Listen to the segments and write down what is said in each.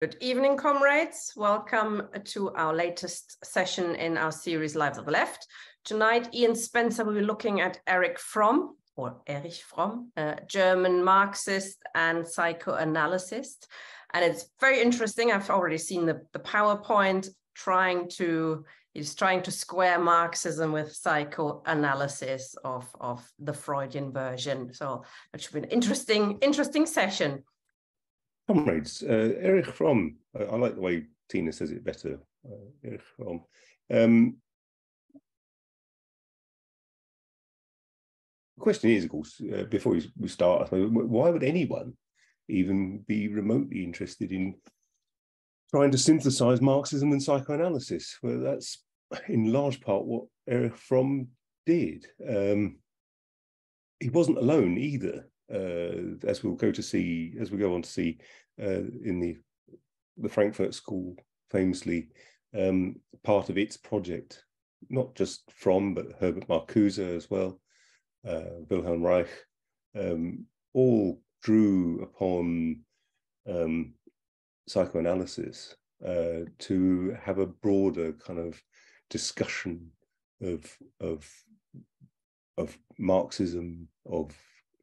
Good evening, comrades. Welcome to our latest session in our series Lives of the Left. Tonight, Ian Spencer will be looking at Erich Fromm, or Erich Fromm, a German Marxist and psychoanalyst. And it's very interesting. I've already seen the PowerPoint he's trying to square Marxism with psychoanalysis of the Freudian version. So it should be an interesting session. Comrades, Erich Fromm, I like the way Tina says it better, Erich Fromm. The question is, of course, before we start, why would anyone even be remotely interested in trying to synthesize Marxism and psychoanalysis? Well, that's in large part what Erich Fromm did. He wasn't alone either. As we'll go on to see in the Frankfurt School, famously, part of its project, not just Fromm, but Herbert Marcuse as well, Wilhelm Reich, all drew upon psychoanalysis to have a broader kind of discussion of Marxism, of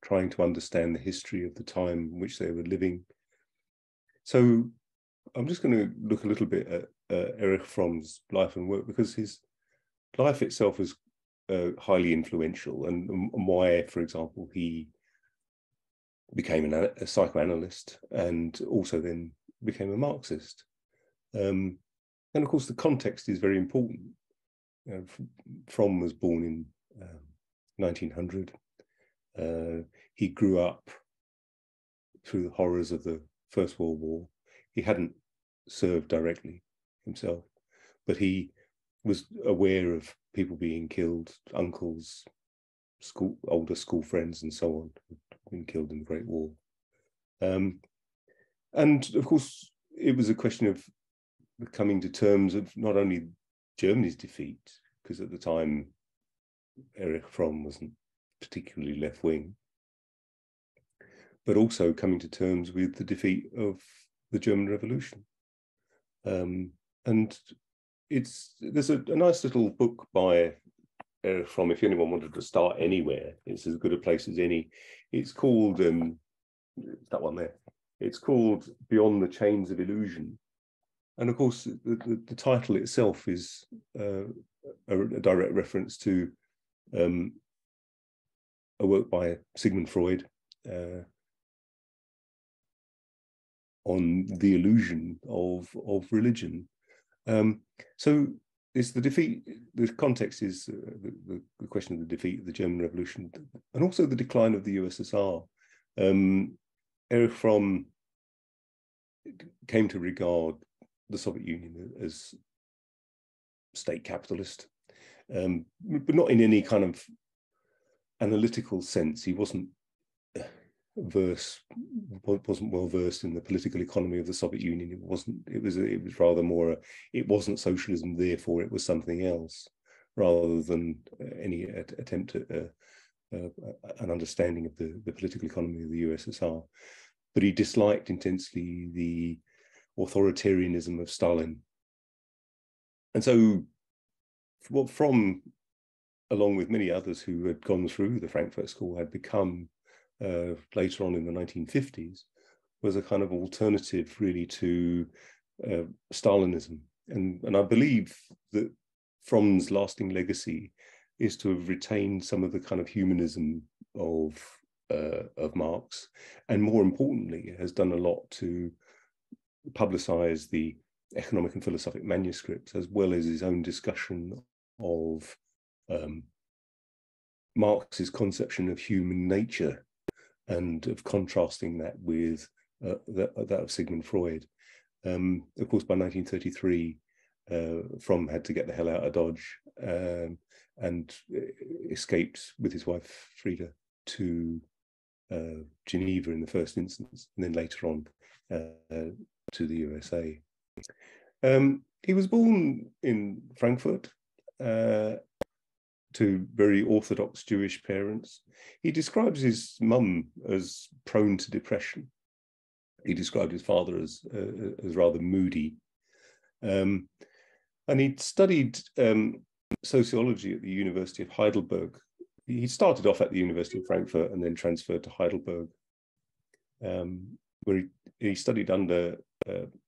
trying to understand the history of the time in which they were living. So I'm just going to look a little bit at Erich Fromm's life and work, because his life itself was highly influential, and why, for example, he became a psychoanalyst and also then became a Marxist. And of course, the context is very important. Fromm was born in 1900. He grew up through the horrors of the First World War. He hadn't served directly himself, but he was aware of people being killed, uncles, older school friends, and so on, been killed in the Great War. And of course, it was a question of coming to terms of not only Germany's defeat, because at the time Erich Fromm wasn't particularly left-wing, but also coming to terms with the defeat of the German Revolution. And there's a nice little book by Erich Fromm, if anyone wanted to start anywhere, it's as good a place as any. It's called, that one there, it's called Beyond the Chains of Illusion. And of course, the title itself is a direct reference to a work by Sigmund Freud on the illusion of religion. So it's the defeat, the context is the question of the defeat of the German Revolution, and also the decline of the USSR. Erich Fromm came to regard the Soviet Union as state capitalist, but not in any kind of analytical sense. He wasn't well versed in the political economy of the Soviet Union. It was rather more it wasn't socialism, therefore it was something else, rather than any attempt at an understanding of the political economy of the USSR. But he disliked intensely the authoritarianism of Stalin. And so what Fromm, along with many others who had gone through the Frankfurt School, had become later on in the 1950s, was a kind of alternative really to Stalinism. And I believe that Fromm's lasting legacy is to have retained some of the kind of humanism of Marx, and more importantly, has done a lot to publicize the economic and philosophic manuscripts, as well as his own discussion of Marx's conception of human nature, and of contrasting that with that of Sigmund Freud. Of course, by 1933, Fromm had to get the hell out of Dodge and escaped with his wife Frida to Geneva in the first instance, and then later on to the USA. He was born in Frankfurt to very Orthodox Jewish parents. He describes his mum as prone to depression. He described his father as rather moody. And he'd studied sociology at the University of Heidelberg. He started off at the University of Frankfurt and then transferred to Heidelberg, where he studied under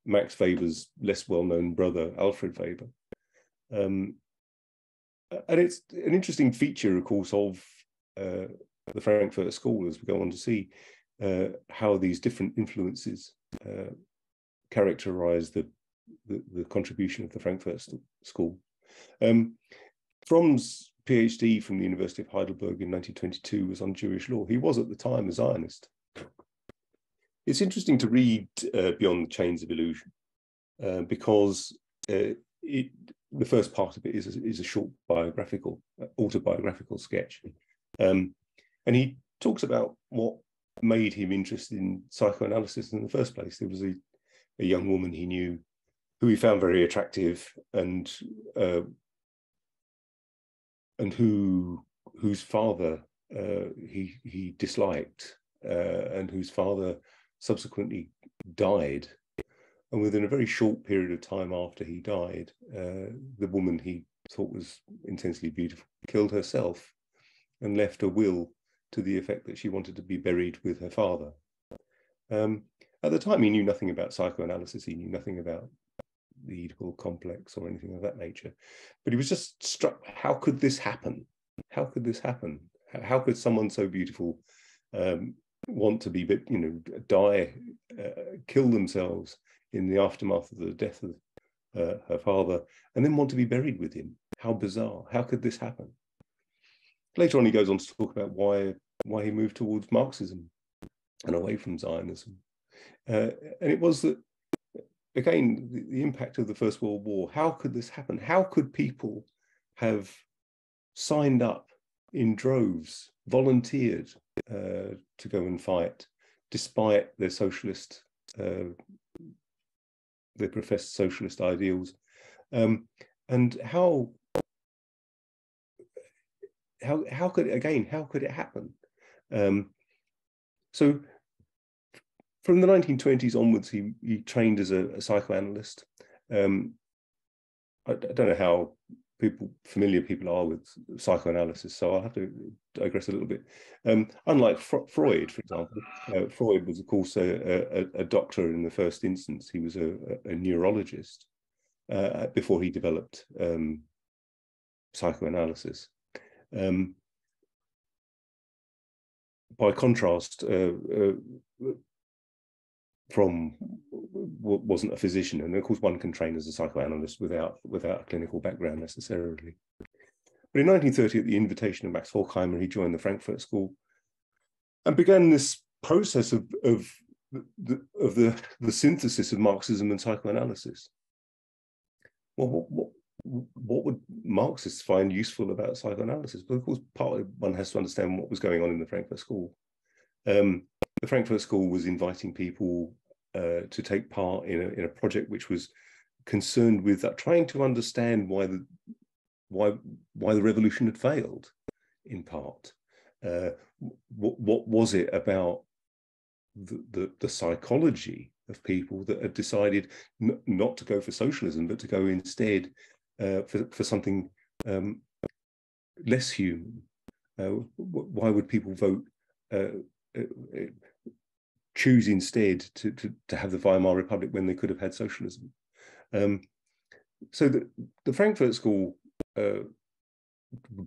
Max Weber's less well-known brother, Alfred Weber. And it's an interesting feature, of course, of the Frankfurt School, as we go on to see how these different influences characterize the contribution of the Frankfurt School. Fromm's PhD from the University of Heidelberg in 1922 was on Jewish law. He was at the time a Zionist. It's interesting to read Beyond the Chains of Illusion because the first part of it is a short autobiographical sketch. And he talks about what made him interested in psychoanalysis in the first place. There was a young woman he knew who he found very attractive and whose father he disliked and whose father subsequently died. And within a very short period of time after he died, the woman he thought was intensely beautiful killed herself and left a will to the effect that she wanted to be buried with her father. At the time, he knew nothing about psychoanalysis. He knew nothing about the Oedipal complex or anything of that nature. But he was just struck, how could this happen? How could this happen? How could someone so beautiful want to be, die, kill themselves in the aftermath of the death of her father, and then want to be buried with him? How bizarre. How could this happen? Later on, he goes on to talk about why he moved towards Marxism and away from Zionism. And it was that, again, the impact of the First World War. How could this happen? How could people have signed up in droves, volunteered to go and fight, despite their socialist, their professed socialist ideals? And how could it happen? So from the 1920s onwards, he trained as a psychoanalyst. I don't know how familiar people are with psychoanalysis, so I'll have to digress a little bit. Unlike Freud, for example, Freud was, of course, a doctor in the first instance. He was a neurologist before he developed psychoanalysis. By contrast, Fromm wasn't a physician, and of course one can train as a psychoanalyst without a clinical background necessarily. But in 1930, at the invitation of Max Horkheimer, he joined the Frankfurt School and began this process of the synthesis of Marxism and psychoanalysis. Well, what would Marxists find useful about psychoanalysis? But of course, partly one has to understand what was going on in the Frankfurt School. The Frankfurt School was inviting people to take part in a project which was concerned with trying to understand why the revolution had failed, in part. What was it about the psychology of people that had decided not to go for socialism, but to go instead for something less human? Why would people vote? Choose instead to have the Weimar Republic when they could have had socialism. So the Frankfurt School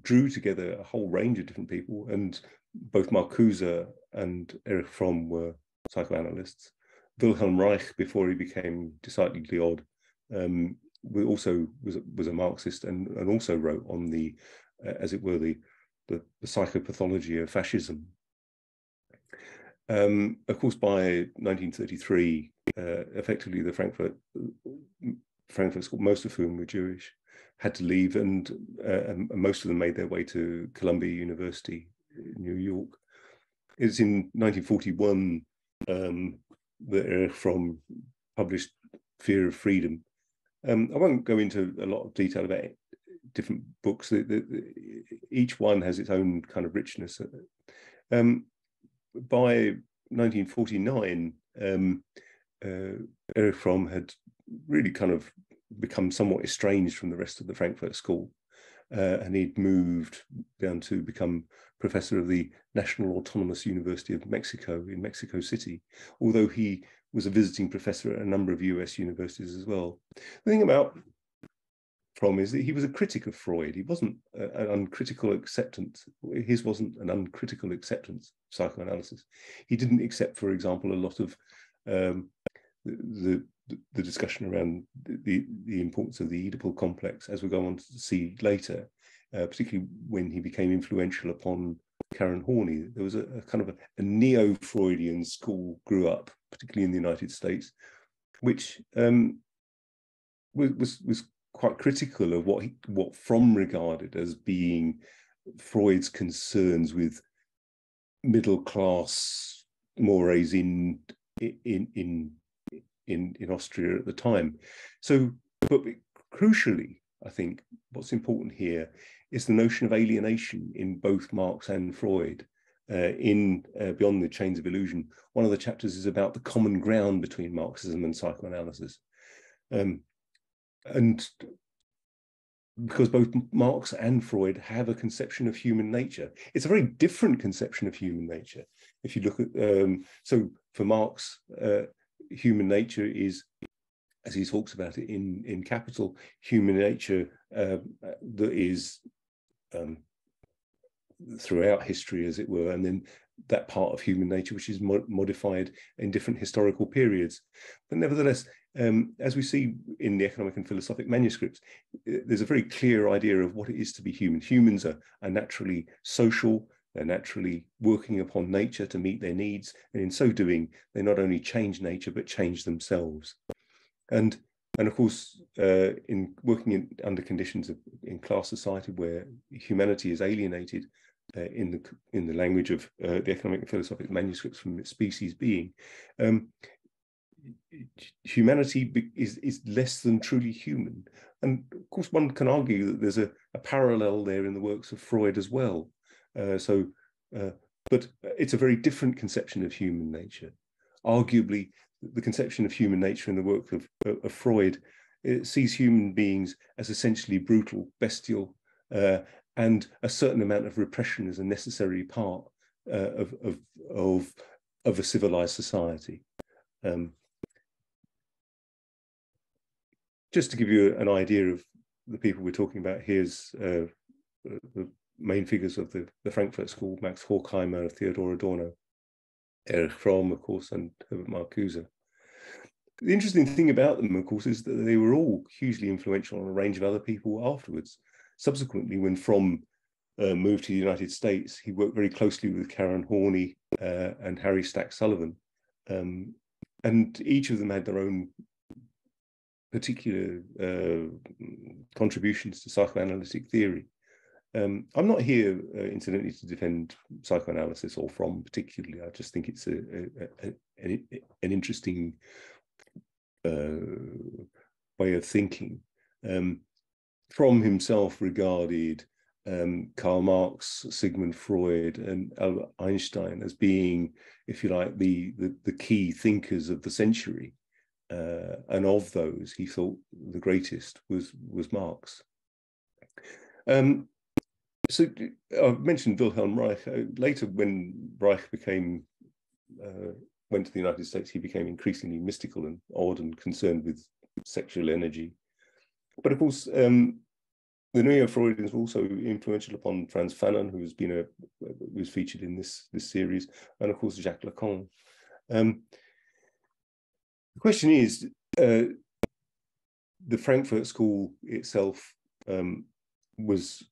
drew together a whole range of different people, and both Marcuse and Erich Fromm were psychoanalysts. Wilhelm Reich, before he became decidedly odd, also was a Marxist and also wrote on the, as it were, the psychopathology of fascism. Of course, by 1933, effectively the Frankfurt School, most of whom were Jewish, had to leave, and most of them made their way to Columbia University in New York. It's in 1941 that Erich Fromm published Fear of Freedom. I won't go into a lot of detail about different books. Each one has its own kind of richness. By 1949, Erich Fromm had really kind of become somewhat estranged from the rest of the Frankfurt School, and he'd moved down to become professor of the National Autonomous University of Mexico in Mexico City, although he was a visiting professor at a number of US universities as well. The thing about Fromm is that he was a critic of Freud. He wasn't an uncritical acceptance. His wasn't an uncritical acceptance of psychoanalysis. He didn't accept, for example, a lot of the discussion around the importance of the Oedipal complex, as we go on to see later, particularly when he became influential upon Karen Horney. There was a kind of a neo-Freudian school grew up, particularly in the United States, which was quite critical of what Fromm regarded as being Freud's concerns with middle class mores in Austria at the time. So, but crucially, I think what's important here is the notion of alienation in both Marx and Freud. In Beyond the Chains of Illusion, one of the chapters is about the common ground between Marxism and psychoanalysis. And because both Marx and Freud have a conception of human nature, it's a very different conception of human nature. If you look at, so for Marx, human nature is, as he talks about it in Capital, human nature that is throughout history, as it were, and then that part of human nature which is modified in different historical periods. But nevertheless, as we see in the economic and philosophic manuscripts, there's a very clear idea of what it is to be human. Humans are naturally social. They're naturally working upon nature to meet their needs, and in so doing, they not only change nature but change themselves. And of course, in working under conditions in class society where humanity is alienated, in the language of the economic and philosophic manuscripts from its species being, humanity is less than truly human. And of course, one can argue that there's a parallel there in the works of Freud as well. But it's a very different conception of human nature. Arguably, the conception of human nature in the work of Freud, it sees human beings as essentially brutal, bestial, and a certain amount of repression is a necessary part of a civilized society. Just to give you an idea of the people we're talking about, here's the main figures of the Frankfurt School: Max Horkheimer, Theodor Adorno, Erich Fromm, of course, and Herbert Marcuse. The interesting thing about them, of course, is that they were all hugely influential on a range of other people afterwards. Subsequently, when Fromm moved to the United States, he worked very closely with Karen Horney and Harry Stack Sullivan. And each of them had their own particular contributions to psychoanalytic theory. I'm not here, incidentally, to defend psychoanalysis or Fromm particularly. I just think it's an interesting way of thinking. Fromm himself regarded Karl Marx, Sigmund Freud, and Albert Einstein as being, if you like, the key thinkers of the century. And of those, he thought the greatest was Marx. So I've mentioned Wilhelm Reich. Later, when Reich went to the United States, he became increasingly mystical and odd and concerned with sexual energy. But of course, the Neo-Freudians were also influential upon Franz Fanon, who's featured in this series, and of course Jacques Lacan. The question is, the Frankfurt School itself was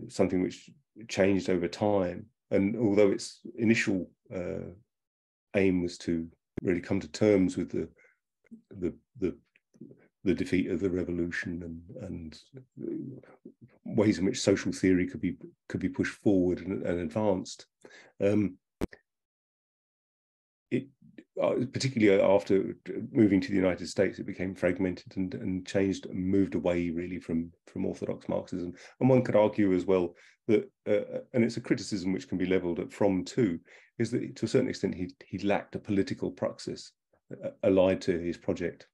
something which changed over time, and although its initial aim was to really come to terms with the defeat of the revolution and ways in which social theory could be pushed forward and advanced, particularly after moving to the United States, it became fragmented and changed and moved away really from orthodox Marxism. And one could argue as well that, and it's a criticism which can be levelled at Fromm too, is that to a certain extent he lacked a political praxis allied to his project.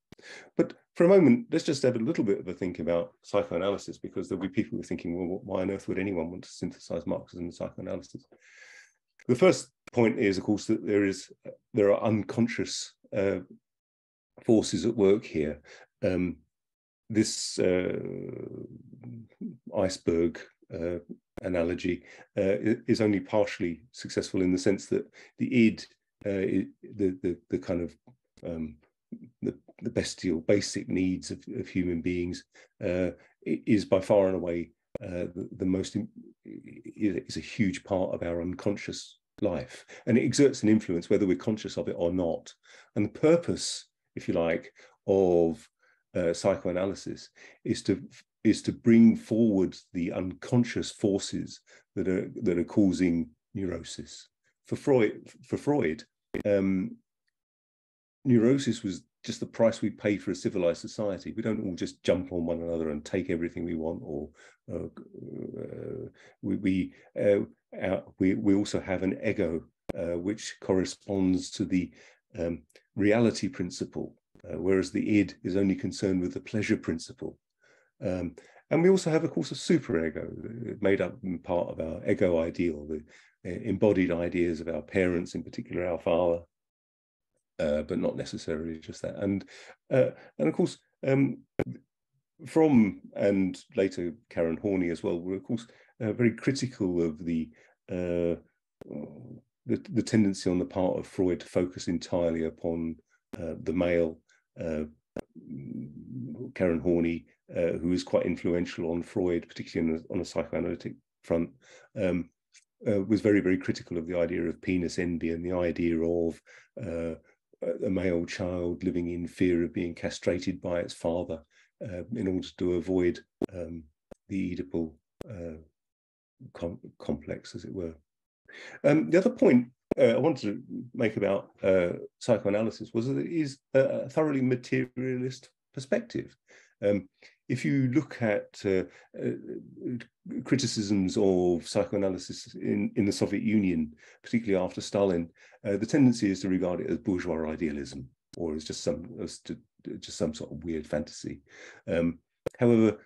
But for a moment, let's just have a little bit of a think about psychoanalysis, because there'll be people who are thinking, well, why on earth would anyone want to synthesize Marxism and psychoanalysis? The first point is, of course, that there are unconscious forces at work here. This iceberg analogy is only partially successful in the sense that the id, the kind of the bestial basic needs of human beings, is by far and away the most, is a huge part of our unconscious life, and it exerts an influence whether we're conscious of it or not. And the purpose, if you like, of psychoanalysis is to bring forward the unconscious forces that are causing neurosis. For Freud, neurosis was just the price we pay for a civilized society. We don't all just jump on one another and take everything we want, or we also have an ego which corresponds to the reality principle, whereas the id is only concerned with the pleasure principle. And we also have, of course, a superego made up in part of our ego ideal, the embodied ideas of our parents, in particular our father, but not necessarily just that. And of course, Fromm and later Karen Horney as well were, of course, very critical of the tendency on the part of Freud to focus entirely upon the male. Karen Horney, who was quite influential on Freud, particularly on a psychoanalytic front, was very, very critical of the idea of penis envy and the idea of a male child living in fear of being castrated by its father in order to avoid the Oedipal complex, as it were. The other point I wanted to make about psychoanalysis was that it is a thoroughly materialist perspective. If you look at criticisms of psychoanalysis in the Soviet Union, particularly after Stalin, the tendency is to regard it as bourgeois idealism, or as just some sort of weird fantasy. However,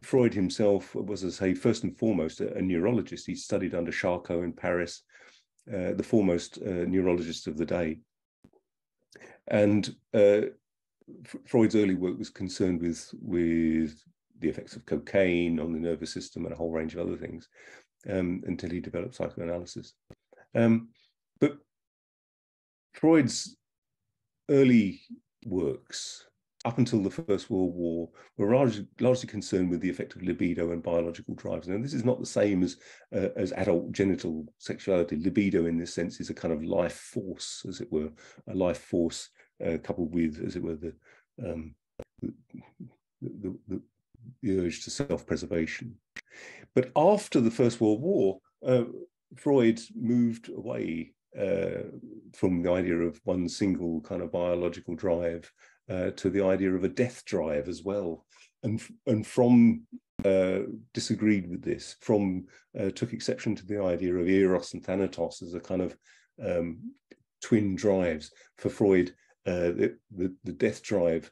Freud himself was, as I say, first and foremost a neurologist. He studied under Charcot in Paris, the foremost neurologist of the day. And Freud's early work was concerned with the effects of cocaine on the nervous system and a whole range of other things, until he developed psychoanalysis. But Freud's early works, up until the First World War, were largely concerned with the effect of libido and biological drives. Now, this is not the same as adult genital sexuality. Libido, in this sense, is a kind of life force, as it were, a life force coupled with, as it were, the urge to self-preservation. But after the First World War, Freud moved away from the idea of one single kind of biological drive to the idea of a death drive as well. And Fromm disagreed with this. Fromm took exception to the idea of Eros and Thanatos as a kind of twin drives. For Freud, the death drive,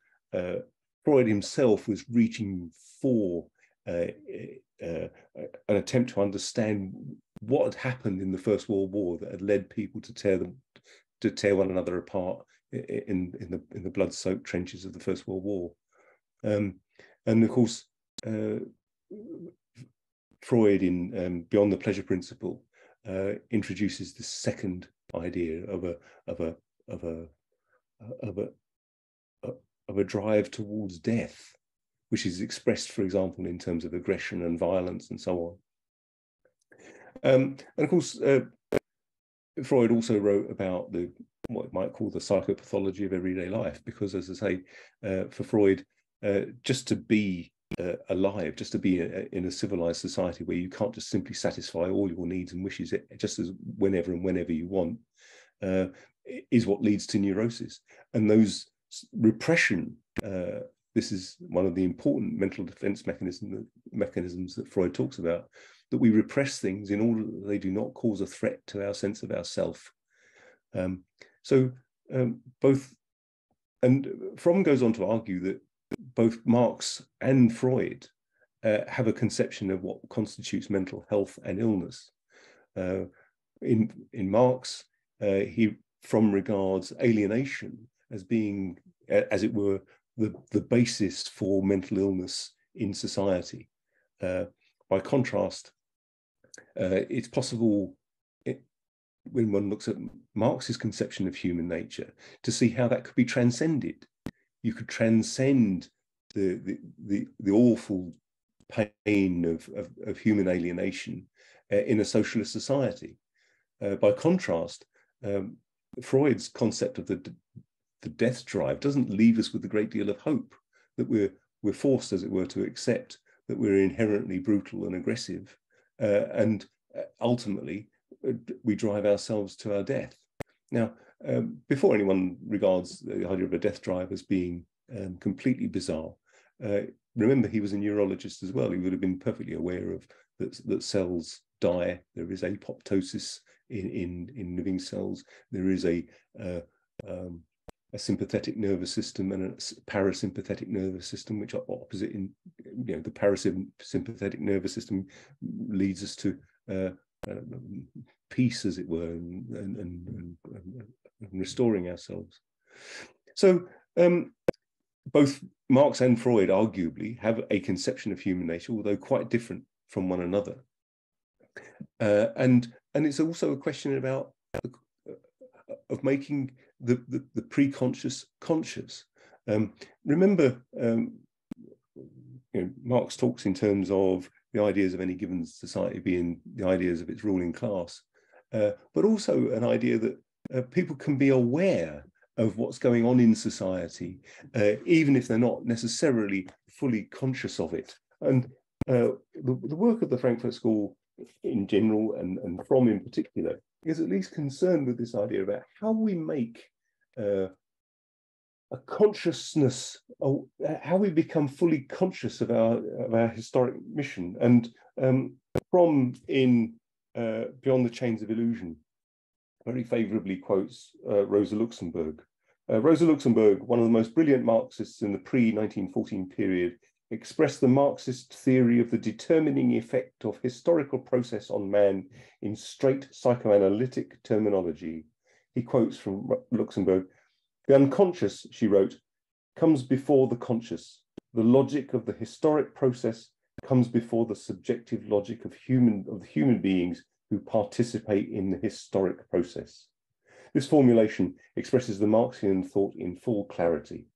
Freud himself was reaching for an attempt to understand what had happened in the First World War that had led people to tear one another apart in the blood-soaked trenches of the First World War. And of course, Freud in Beyond the Pleasure Principle introduces the second idea of a drive towards death, which is expressed, for example, in terms of aggression and violence and so on. And of course, Freud also wrote about what you might call the psychopathology of everyday life, because, as I say, for Freud, just to be alive, just to be in a civilized society where you can't just simply satisfy all your needs and wishes just as whenever you want, is what leads to neurosis. And those repression, this is one of the important mental defense mechanisms that Freud talks about, that we repress things in order that they do not cause a threat to our sense of ourself. And Fromm goes on to argue that both Marx and Freud have a conception of what constitutes mental health and illness. In Marx, Fromm regards alienation as being, as it were, the basis for mental illness in society. By contrast, it's possible, when one looks at Marx's conception of human nature, to see how that could be transcended. You could transcend the awful pain of human alienation in a socialist society. By contrast, Freud's concept of the death drive doesn't leave us with a great deal of hope, that we're forced, as it were, to accept that we're inherently brutal and aggressive, and ultimately we drive ourselves to our death. Now, before anyone regards the idea of a death drive as being completely bizarre, remember he was a neurologist as well. He would have been perfectly aware of that cells die. There is apoptosis in living cells. There is a sympathetic nervous system and a parasympathetic nervous system, which are opposite. In the parasympathetic nervous system leads us to peace, as it were, and restoring ourselves. So both Marx and Freud arguably have a conception of human nature, although quite different from one another. And it's also a question about of making the pre-conscious conscious. Remember, Marx talks in terms of the ideas of any given society being the ideas of its ruling class, but also an idea that people can be aware of what's going on in society, even if they're not necessarily fully conscious of it. And the work of the Frankfurt School in general, and Fromm in particular, is at least concerned with this idea about how we make a consciousness, how we become fully conscious of our historic mission. And Fromm in Beyond the Chains of Illusion very favorably quotes Rosa Luxemburg. Rosa Luxemburg, one of the most brilliant Marxists in the pre-1914 period, expressed the Marxist theory of the determining effect of historical process on man in straight psychoanalytic terminology. He quotes from Luxemburg, "The unconscious," she wrote, "comes before the conscious. The logic of the historic process comes before the subjective logic of the human beings who participate in the historic process." This formulation expresses the Marxian thought in full clarity.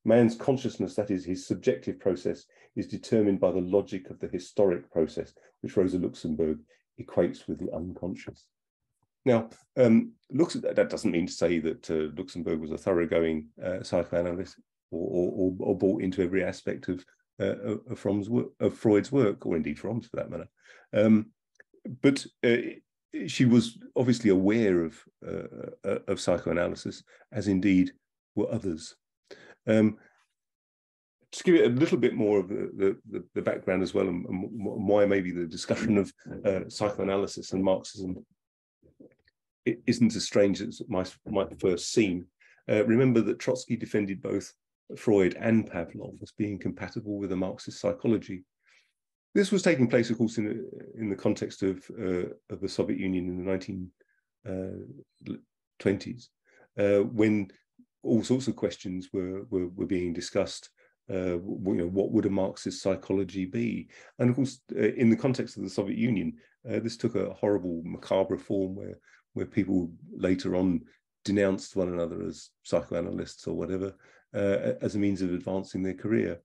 Man's consciousness, that is his subjective process, is determined by the logic of the historic process, which Rosa Luxemburg equates with the unconscious. Now, that doesn't mean to say that Luxemburg was a thoroughgoing psychoanalyst or bought into every aspect of Freud's work, or indeed Fromm's for that matter. But she was obviously aware of psychoanalysis, as indeed were others. To give it a little bit more of the background as well, and why maybe the discussion of psychoanalysis and Marxism it isn't as strange as it might first seem. Remember that Trotsky defended both Freud and Pavlov as being compatible with a Marxist psychology. This was taking place, of course, in the context of the Soviet Union in the 1920s, when all sorts of questions were being discussed. What would a Marxist psychology be? And of course, in the context of the Soviet Union, this took a horrible, macabre form where people later on denounced one another as psychoanalysts or whatever, as a means of advancing their career.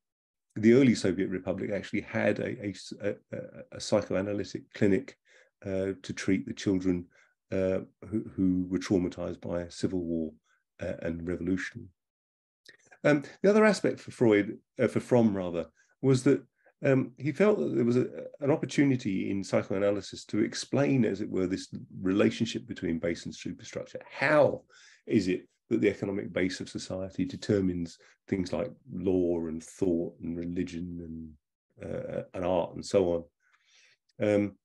The early Soviet Republic actually had a psychoanalytic clinic to treat the children who were traumatized by civil war and revolution. The other aspect for Fromm rather, was that he felt that there was an opportunity in psychoanalysis to explain, as it were, this relationship between base and superstructure. How is it that the economic base of society determines things like law and thought and religion and art and so on.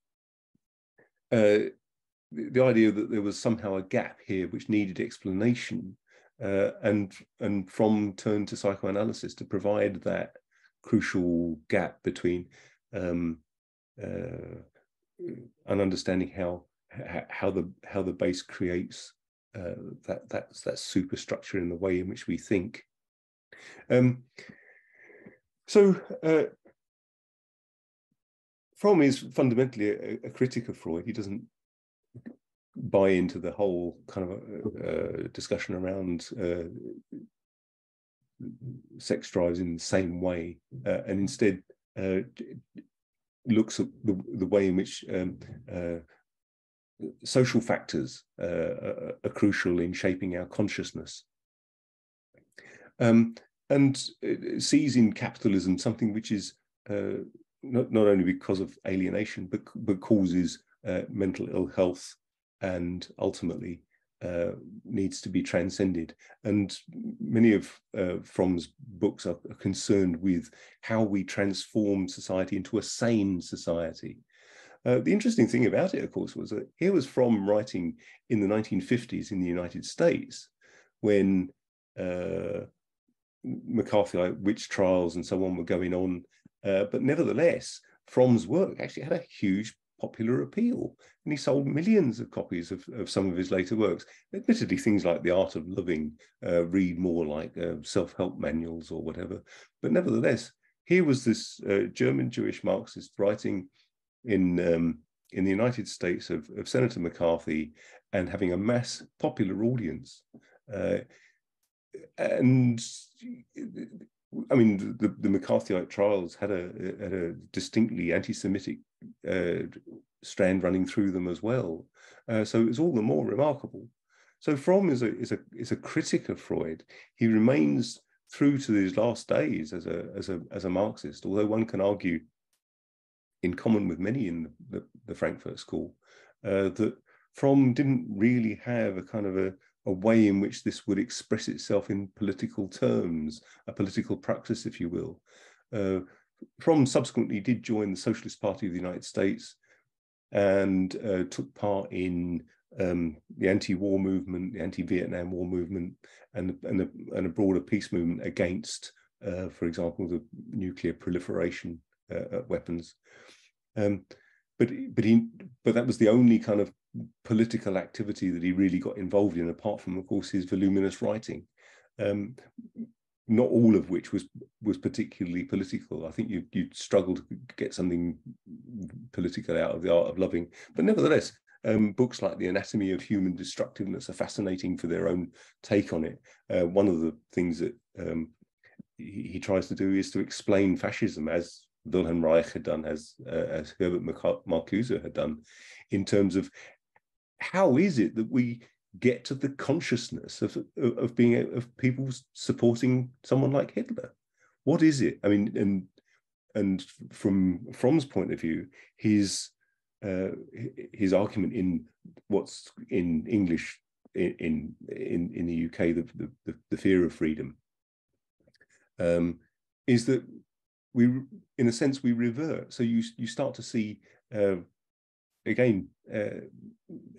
The idea that there was somehow a gap here which needed explanation, and Fromm turned to psychoanalysis to provide that crucial gap between an understanding how the base creates that superstructure in the way in which we think. So Fromm is fundamentally a critic of Freud. He doesn't buy into the whole kind of discussion around sex drives in the same way, and instead looks at the way in which social factors are crucial in shaping our consciousness, and sees in capitalism something which is not only because of alienation, but causes mental ill health, and ultimately needs to be transcended. And many of Fromm's books are concerned with how we transform society into a sane society. The interesting thing about it, of course, was that here was Fromm writing in the 1950s in the United States, when McCarthyite witch trials and so on were going on. But nevertheless, Fromm's work actually had a huge popular appeal, and he sold millions of copies of some of his later works. Admittedly, things like The Art of Loving read more like self-help manuals or whatever, but nevertheless, here was this German Jewish Marxist writing in the United States of Senator McCarthy, and having a mass popular audience. And I mean, the McCarthyite trials had a distinctly anti-Semitic strand running through them as well. So it was all the more remarkable. So Fromm is a critic of Freud. He remains through to his last days as a Marxist, although one can argue, in common with many in the Frankfurt School, that Fromm didn't really have a kind of a way in which this would express itself in political terms, a political praxis, if you will. Fromm subsequently did join the Socialist Party of the United States, and took part in the anti-war movement, the anti-Vietnam War movement, and a broader peace movement against, for example, the nuclear proliferation weapons. But that was the only kind of political activity that he really got involved in, apart from, of course, his voluminous writing. Not all of which was particularly political. I think you'd struggle to get something political out of The Art of Loving, but nevertheless, books like The Anatomy of Human Destructiveness are fascinating for their own take on it. One of the things that he tries to do is to explain fascism, as Wilhelm Reich had done, as Herbert Marcuse had done, in terms of how is it that we get to the consciousness of people supporting someone like Hitler? What is it? I mean, and from Fromm's point of view, his argument in what's in English in the UK, the fear of freedom, is that we, in a sense, we revert. So you start to see again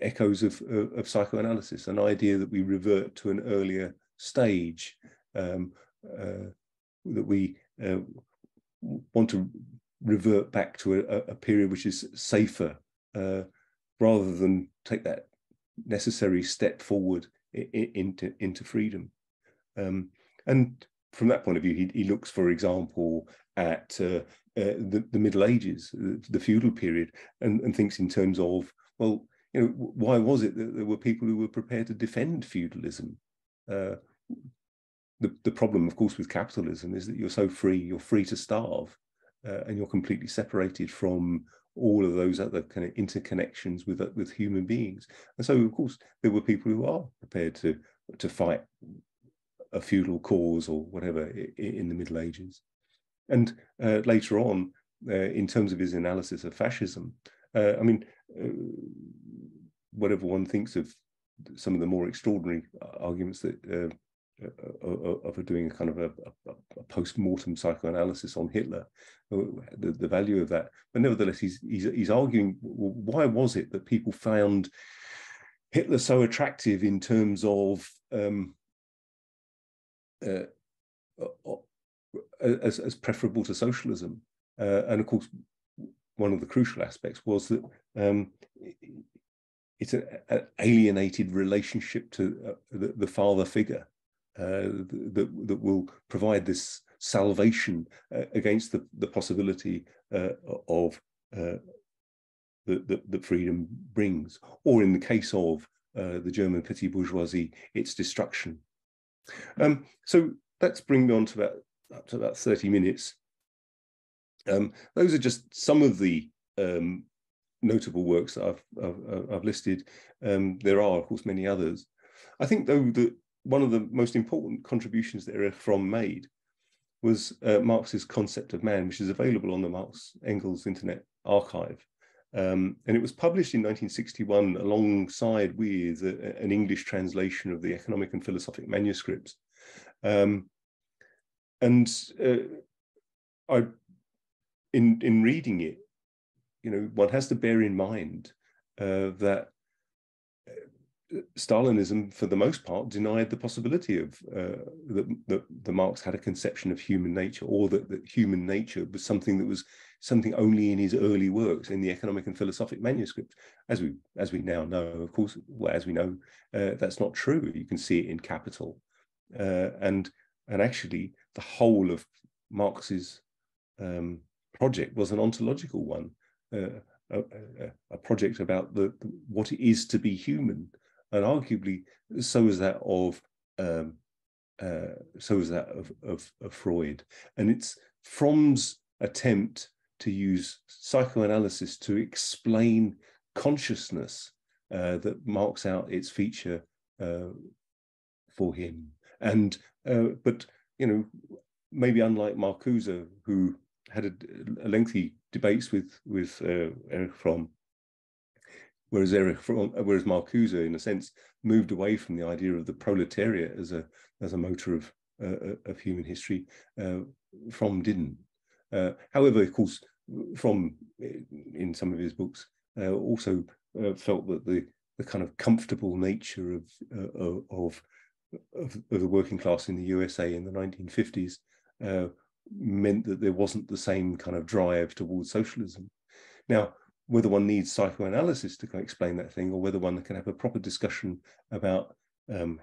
echoes of psychoanalysis, an idea that we revert to an earlier stage, that we want to revert back to a period which is safer, rather than take that necessary step forward into freedom. And from that point of view, he looks, for example, at the Middle Ages, the feudal period, and thinks in terms of, well, you know, why was it that there were people who were prepared to defend feudalism? The problem, of course, with capitalism is that you're so free, you're free to starve, and you're completely separated from all of those other kind of interconnections with human beings. And so, of course, there were people who are prepared to fight a feudal cause or whatever in the Middle Ages. And later on, in terms of his analysis of fascism, I mean, whatever one thinks of some of the more extraordinary arguments that of doing a kind of a post-mortem psychoanalysis on Hitler, the value of that. But nevertheless, he's arguing, well, why was it that people found Hitler so attractive in terms of as preferable to socialism? And of course, one of the crucial aspects was that it's an alienated relationship to the father figure that will provide this salvation against the possibility of that freedom brings, or in the case of the German petty bourgeoisie, its destruction. So that's bringing me on to about 30 minutes. Those are just some of the notable works that I've listed. There are, of course, many others. I think, though, that one of the most important contributions that Erich Fromm made was Marx's concept of man, which is available on the Marx-Engels Internet Archive. And it was published in 1961 alongside with an English translation of the economic and philosophic manuscripts. In reading it, one has to bear in mind that Stalinism, for the most part, denied the possibility of that Marx had a conception of human nature, or that human nature was something only in his early works, in the economic and philosophic manuscripts. As we now know, of course, well, as we know, that's not true. You can see it in Capital, and actually, the whole of Marx's project was an ontological one, a project about what it is to be human. And arguably, so is that of Freud. And it's Fromm's attempt to use psychoanalysis to explain consciousness that marks out its feature for him. And but maybe unlike Marcuse, who had a lengthy debates with Erich Fromm, whereas Marcuse, in a sense, moved away from the idea of the proletariat as a motor of human history. Fromm didn't. However, of course, Fromm, in some of his books, also felt that the kind of comfortable nature of the working class in the USA in the 1950s meant that there wasn't the same kind of drive towards socialism. Now, whether one needs psychoanalysis to explain that thing, or whether one can have a proper discussion about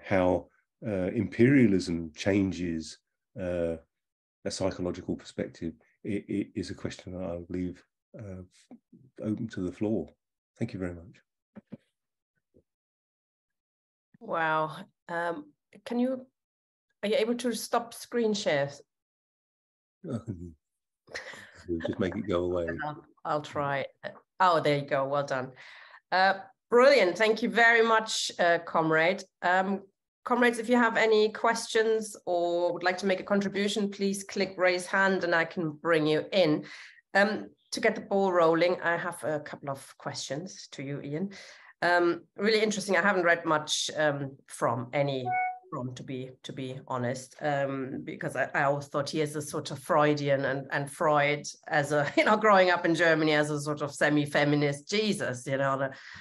how imperialism changes a psychological perspective, it is a question that I'll leave open to the floor. Thank you very much. Wow. Are you able to stop screen shares? Just make it go away. I'll try. Oh, there you go. Well done. Brilliant. Thank you very much, comrade. Comrades, if you have any questions or would like to make a contribution, please click raise hand and I can bring you in. To get the ball rolling, I have a couple of questions to you, Ian. Really interesting. I haven't read much from to be honest, because I always thought he is a sort of Freudian, and Freud as a, growing up in Germany as a sort of semi-feminist Jesus,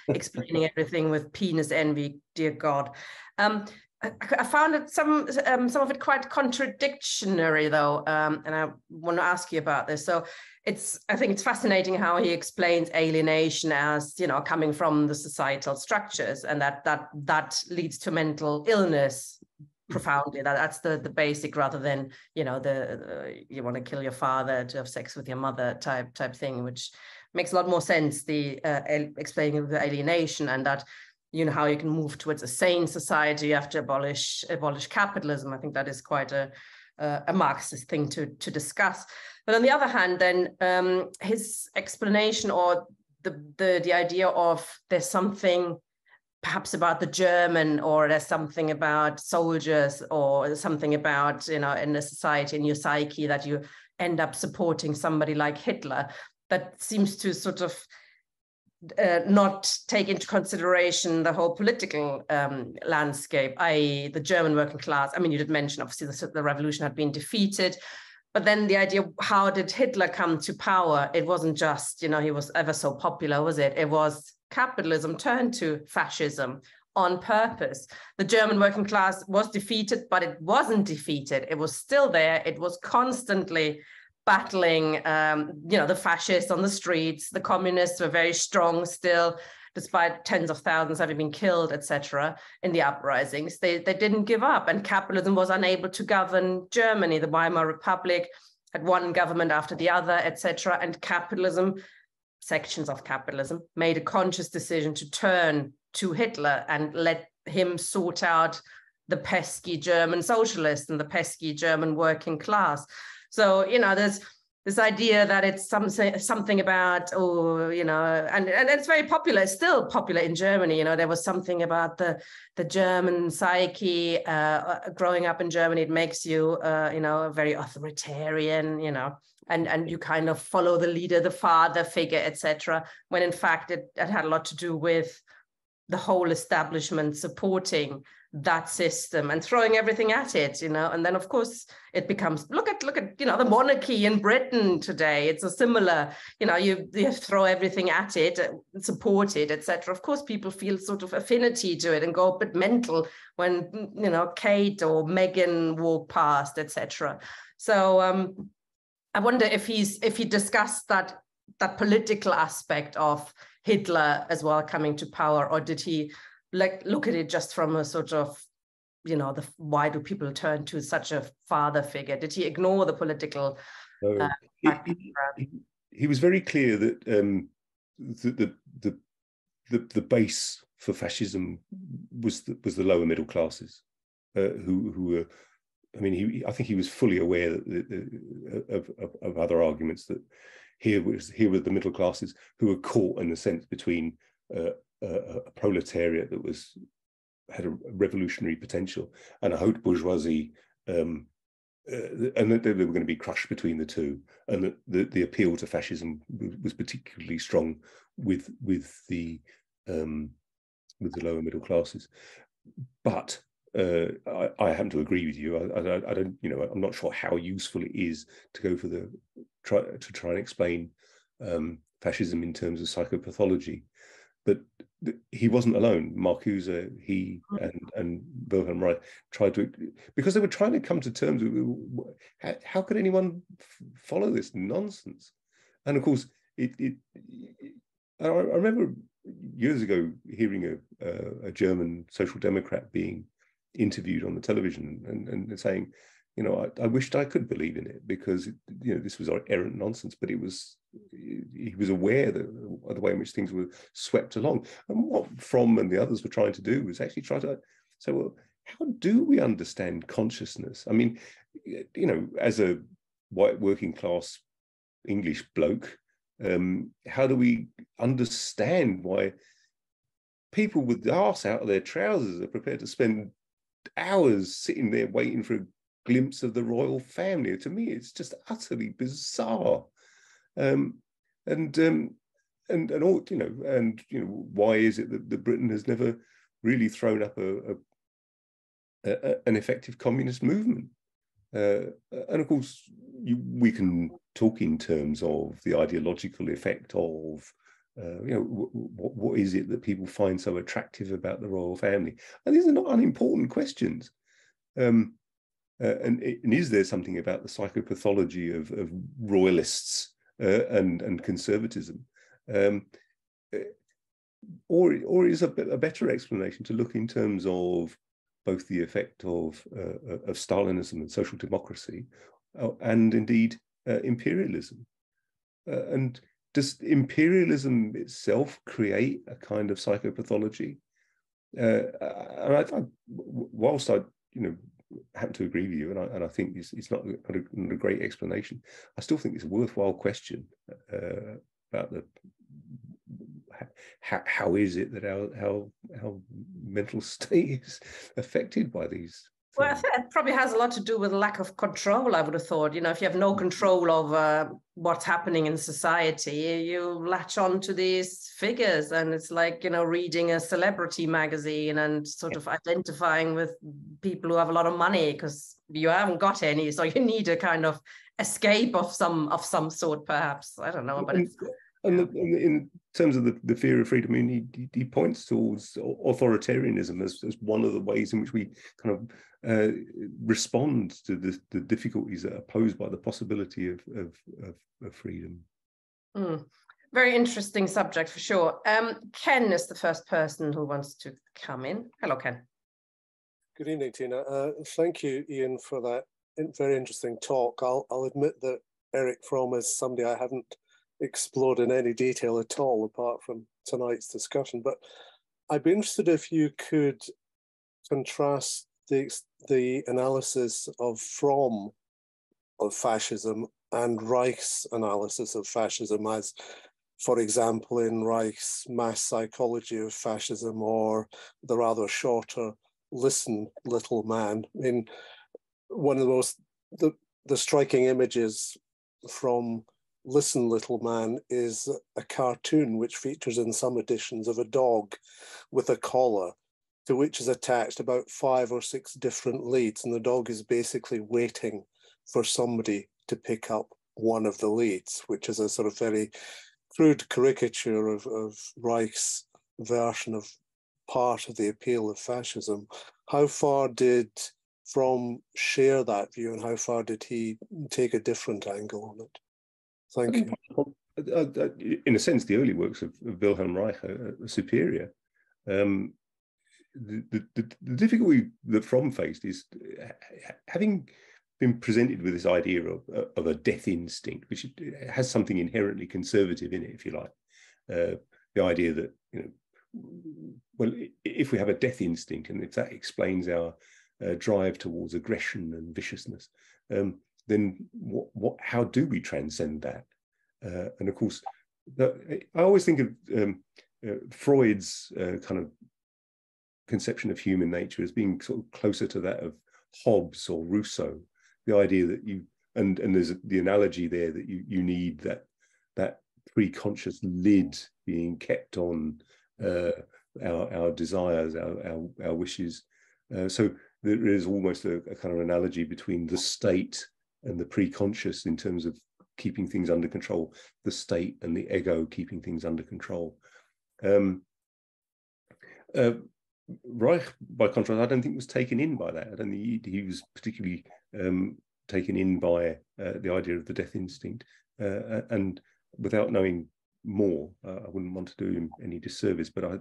explaining everything with penis envy, dear God. I found it some of it quite contradictory though, and I want to ask you about this. So I think it's fascinating how he explains alienation as, coming from the societal structures, and that leads to mental illness profoundly. That's the basic, rather than, you want to kill your father to have sex with your mother type thing, which makes a lot more sense, the explaining the alienation, and that, how you can move towards a sane society. You have to abolish capitalism. I think that is quite a Marxist thing to discuss. But on the other hand, then his explanation, or the idea of there's something perhaps about the German, or there's something about soldiers, or there's something about, in the society, in your psyche, that you end up supporting somebody like Hitler, that seems to sort of not take into consideration the whole political landscape, i.e. the German working class. I mean, you did mention, obviously, the revolution had been defeated, but then the idea, how did Hitler come to power? It wasn't just, he was ever so popular, was it? It was capitalism turned to fascism on purpose. The German working class was defeated, but it wasn't defeated. It was still there. It was constantly battling, the fascists on the streets. The communists were very strong still, despite tens of thousands having been killed, etc., in the uprisings. They didn't give up, and capitalism was unable to govern Germany. The Weimar Republic had one government after the other, etc., and capitalism, sections of capitalism, made a conscious decision to turn to Hitler and let him sort out the pesky German socialists and the pesky German working class. So, there's this idea that it's something about, and it's very popular. It's still popular in Germany. There was something about the German psyche growing up in Germany. It makes you, very authoritarian, and you kind of follow the leader, the father figure, etc. When in fact it had a lot to do with the whole establishment supporting that system and throwing everything at it, and then of course it becomes, look at the monarchy in Britain today. It's a similar, you throw everything at it, support it, etc. Of course people feel sort of affinity to it and go a bit mental when Kate or Meghan walk past, etc. So I wonder if he discussed that political aspect of Hitler as well coming to power, or did he look at it just from a sort of, why do people turn to such a father figure? Did he ignore the political? He was very clear that the base for fascism was the lower middle classes, who were. I mean, I think he was fully aware of other arguments, that here were the middle classes who were caught in a sense between a proletariat that had a revolutionary potential and a haute bourgeoisie, and that they were going to be crushed between the two, and that the appeal to fascism was particularly strong with the lower middle classes. But I happen to agree with you. I don't, I'm not sure how useful it is to go for to try and explain fascism in terms of psychopathology. But he wasn't alone. Marcuse, he and Wilhelm Reich tried to, because they were trying to come to terms with how could anyone follow this nonsense? And of course, I remember years ago hearing a German social democrat being interviewed on the television and saying, I wished I could believe in it, because this was errant nonsense. But he was aware of the way in which things were swept along. And what Fromm and the others were trying to do was actually try to say, well, how do we understand consciousness? I mean, as a white working class English bloke, how do we understand why people with the arse out of their trousers are prepared to spend hours sitting there waiting for a glimpse of the royal family? To me, it's just utterly bizarre. And all, why is it that Britain has never really thrown up an effective communist movement? And of course, we can talk in terms of the ideological effect of, what is it that people find so attractive about the royal family? And these are not unimportant questions. And is there something about the psychopathology of royalists and conservatism, or is a better explanation to look in terms of both the effect of Stalinism and social democracy, and indeed imperialism? And does imperialism itself create a kind of psychopathology? And whilst I happen to agree with you, and I think it's not a great explanation, I still think it's a worthwhile question about how is it that our mental state is affected by these Well, I think it probably has a lot to do with lack of control, I would have thought. You know, if you have no control over what's happening in society, you latch on to these figures, and it's like, you know, reading a celebrity magazine and sort of identifying with people who have a lot of money because you haven't got any, so you need a kind of escape of some sort, perhaps. I don't know, but it's... And in terms of the fear of freedom, I mean, he points towards authoritarianism as one of the ways in which we kind of respond to the difficulties that are posed by the possibility of freedom. Very interesting subject for sure. Ken is the first person who wants to come in. Hello, Ken. Good evening, Tina. Thank you, Ian, for that very interesting talk. I'll admit that Erich Fromm is somebody I haven't explored in any detail at all, apart from tonight's discussion. But I'd be interested if you could contrast the analysis of Fromm of fascism and Reich's analysis of fascism, as, for example, in Reich's mass psychology of fascism, or the rather shorter Listen, Little Man. I mean, one of the striking images from Listen, Little Man is a cartoon which features in some editions of a dog with a collar to which is attached about 5 or 6 different leads, and the dog is basically waiting for somebody to pick up one of the leads, which is a sort of very crude caricature of Reich's version of part of the appeal of fascism. How far did Fromm share that view, and how far did he take a different angle on it? Thank you. In a sense, the early works of Wilhelm Reich are superior. The difficulty that Fromm faced is having been presented with this idea of a death instinct, which has something inherently conservative in it, if you like. The idea that, you know, well, if we have a death instinct, and if that explains our drive towards aggression and viciousness, then how do we transcend that? And of course, I always think of Freud's kind of conception of human nature as being sort of closer to that of Hobbes or Rousseau. The idea that and there's the analogy there that you need that pre-conscious lid being kept on our desires, our wishes. So there is almost a kind of analogy between the state and the pre-conscious in terms of keeping things under control, the state and the ego keeping things under control. Reich, by contrast, I don't think was taken in by that. I don't think he was particularly taken in by the idea of the death instinct. And without knowing more, I wouldn't want to do him any disservice, but I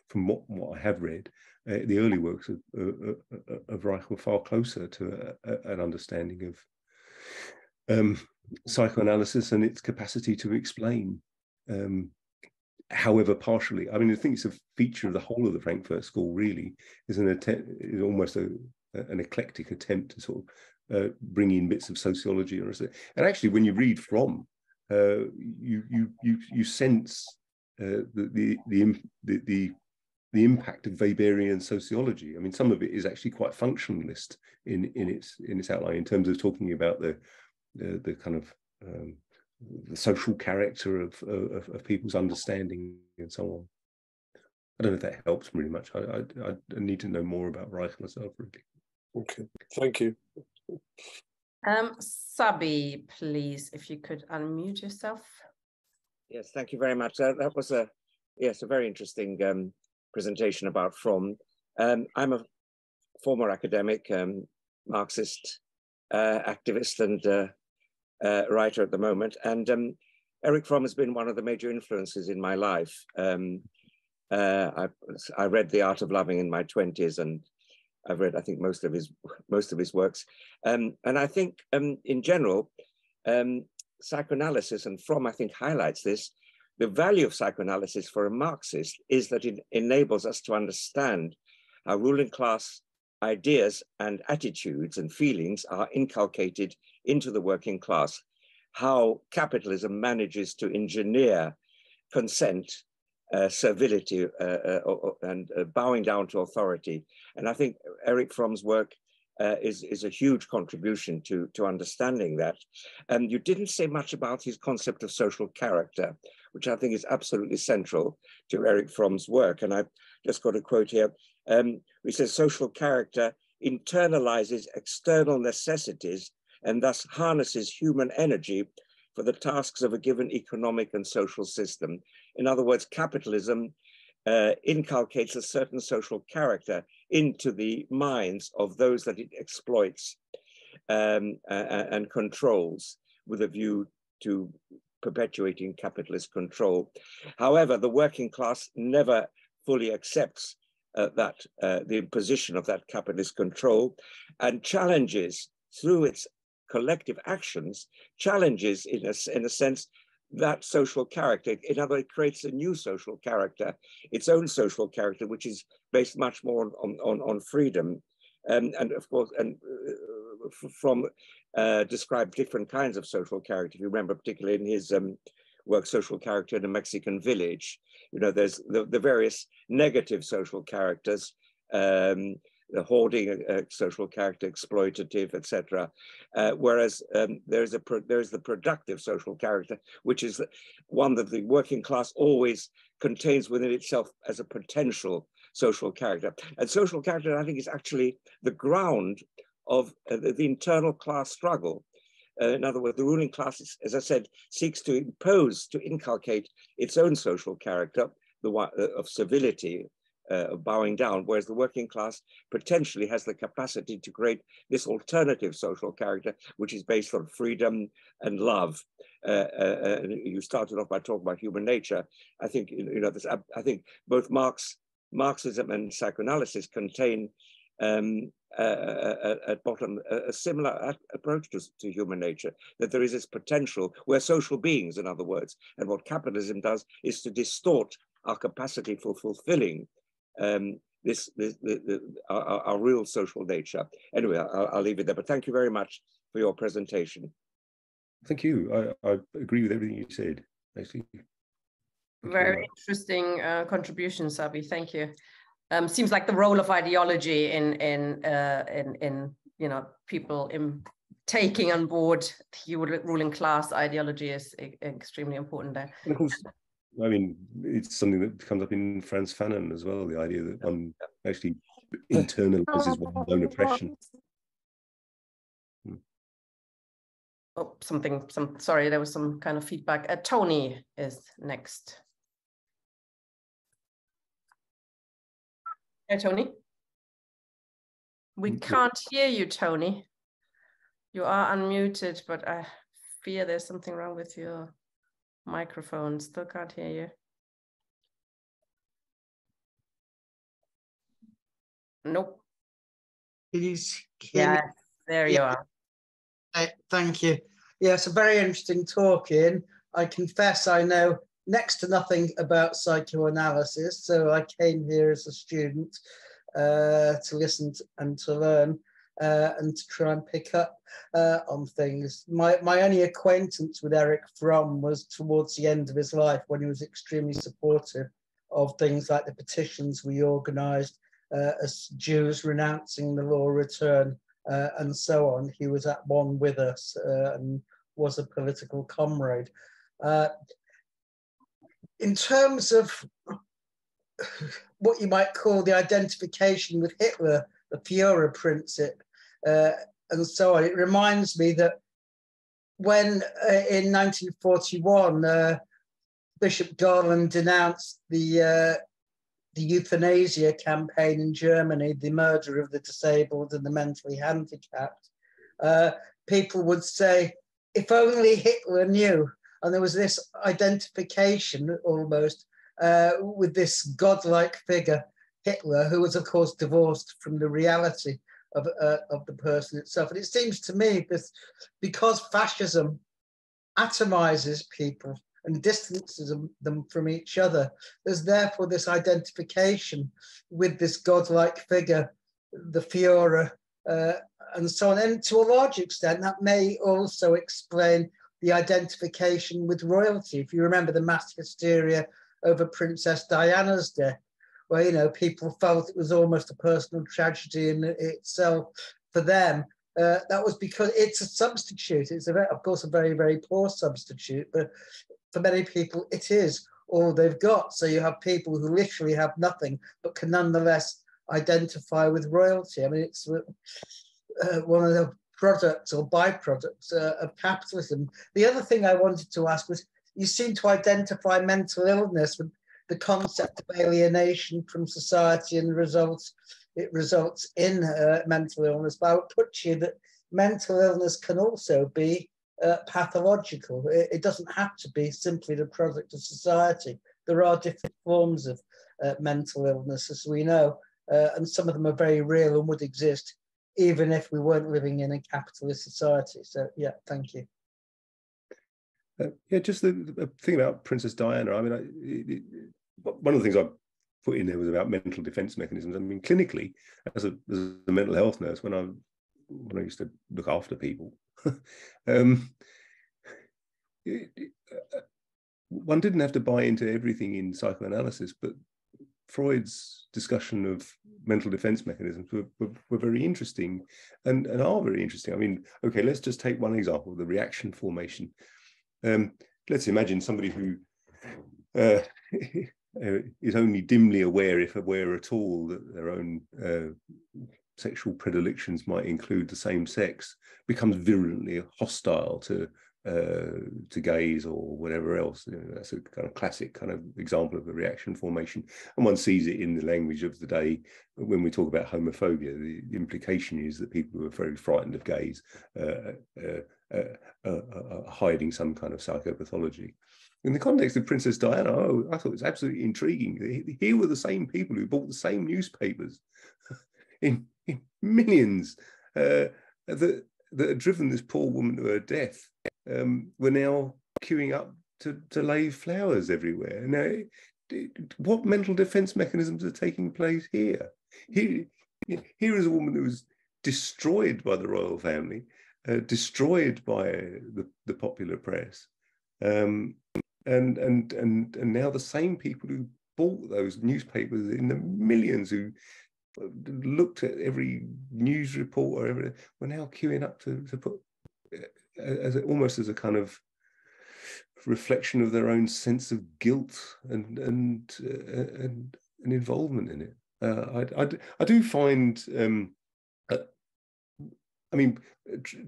from what I have read, the early works of Reich were far closer to an understanding of psychoanalysis and its capacity to explain, however partially. I mean, I think it's a feature of the whole of the Frankfurt School, really, is is almost an eclectic attempt to sort of bring in bits of sociology. And actually, when you read Fromm, you sense the impact of Weberian sociology. I mean, some of it is actually quite functionalist in its outline, in terms of talking about the kind of the social character of people's understanding and so on. I don't know if that helps really much. I need to know more about Reich myself, really. Okay, thank you. Sabi, please, if you could unmute yourself. Yes, thank you very much. That was a very interesting presentation about Fromm. I'm a former academic, Marxist activist and writer at the moment, and Erich Fromm has been one of the major influences in my life. I read The Art of Loving in my 20s, and I've read, I think, most of his works. And I think, in general, psychoanalysis, and Fromm, I think, highlights this, the value of psychoanalysis for a Marxist is that it enables us to understand how ruling class ideas and attitudes and feelings are inculcated into the working class, how capitalism manages to engineer consent, servility, and bowing down to authority. And I think Erich Fromm's work is a huge contribution to understanding that. And you didn't say much about his concept of social character, which I think is absolutely central to Erich Fromm's work. And I've just got a quote here. He says, social character internalizes external necessities and thus harnesses human energy for the tasks of a given economic and social system. In other words, capitalism inculcates a certain social character into the minds of those that it exploits and controls with a view to perpetuating capitalist control. However, the working class never fully accepts the imposition of that capitalist control and challenges through its collective actions, challenges in a sense that social character. In other words, it creates a new social character, its own social character, which is based much more on freedom. And of course, Fromm described different kinds of social character. If you remember, particularly in his work, Social Character in a Mexican Village, you know, there's the various negative social characters, the hoarding social character, exploitative, etc. Whereas there's the productive social character, which is one that the working class always contains within itself as a potential social character. And social character, I think, is actually the ground of the internal class struggle. In other words, the ruling class, as I said, seeks to impose, to inculcate its own social character, the one of civility, of bowing down, whereas the working class potentially has the capacity to create this alternative social character, which is based on freedom and love. You started off by talking about human nature. I think, you know, this, I think both Marxism and psychoanalysis contain at bottom a similar approach to human nature, that there is this potential, we're social beings, in other words, and what capitalism does is to distort our capacity for fulfilling our real social nature. Anyway, I'll leave it there, but thank you very much for your presentation. Thank you. I agree with everything you said, actually. Very interesting contribution, Sabi. Thank you. Seems like the role of ideology in you know, people in taking on board the ruling class ideology is extremely important there. And of course, I mean, it's something that comes up in Frantz Fanon as well, the idea that one actually internalizes one's own oppression. Oh, sorry, there was some kind of feedback. Tony is next. Hey, Tony. We can't hear you, Tony. You are unmuted, but I fear there's something wrong with your microphone. Still can't hear you. Nope. Yeah, there you are. Thank you. Yes, a very interesting talk, Ian. I confess I know next to nothing about psychoanalysis, so I came here as a student to listen and to learn and to try and pick up on things. My only acquaintance with Erich Fromm was towards the end of his life, when he was extremely supportive of things like the petitions we organised as Jews renouncing the law return and so on. He was at one with us and was a political comrade. In terms of what you might call the identification with Hitler, the Führer principle, and so on, it reminds me that when in 1941 Bishop Garland denounced the euthanasia campaign in Germany, the murder of the disabled and the mentally handicapped, people would say, if only Hitler knew. And there was this identification almost with this godlike figure, Hitler, who was, of course, divorced from the reality of the person itself. And it seems to me that because fascism atomizes people and distances them from each other, there's therefore this identification with this godlike figure, the Führer, and so on. And to a large extent, that may also explain the identification with royalty. If you remember the mass hysteria over Princess Diana's death, where, you know, people felt it was almost a personal tragedy in itself for them, that was because it's a substitute. It's, of course, a very, very poor substitute, but for many people, it is all they've got. So you have people who literally have nothing, but can nonetheless identify with royalty. I mean, it's one of the products or byproducts of capitalism. The other thing I wanted to ask was, you seem to identify mental illness with the concept of alienation from society, and it results in mental illness. But I would put to you that mental illness can also be pathological. It doesn't have to be simply the product of society. There are different forms of mental illness, as we know, and some of them are very real and would exist even if we weren't living in a capitalist society. So, yeah, thank you. Yeah, just the thing about Princess Diana. I mean, one of the things I put in there was about mental defense mechanisms. I mean, clinically, as a mental health nurse, when I used to look after people, one didn't have to buy into everything in psychoanalysis, but Freud's discussion of mental defense mechanisms were very interesting and are very interesting. I mean, okay, let's just take one example, the reaction formation. Let's imagine somebody who is only dimly aware, if aware at all, that their own sexual predilections might include the same sex, becomes virulently hostile to gays or whatever else. You know, that's a kind of classic kind of example of a reaction formation, and one sees it in the language of the day when we talk about homophobia. The implication is that people who are very frightened of gays hiding some kind of psychopathology. In the context of Princess Diana, I thought it was absolutely intriguing. Here were the same people who bought the same newspapers in millions that had driven this poor woman to her death, were now queuing up to lay flowers everywhere. Now, what mental defense mechanisms are taking place here? Here is a woman who was destroyed by the royal family, destroyed by the popular press, and now the same people who bought those newspapers in the millions, who looked at every news report or everything, were now queuing up to put almost as a kind of reflection of their own sense of guilt and involvement in it. I do find, I mean,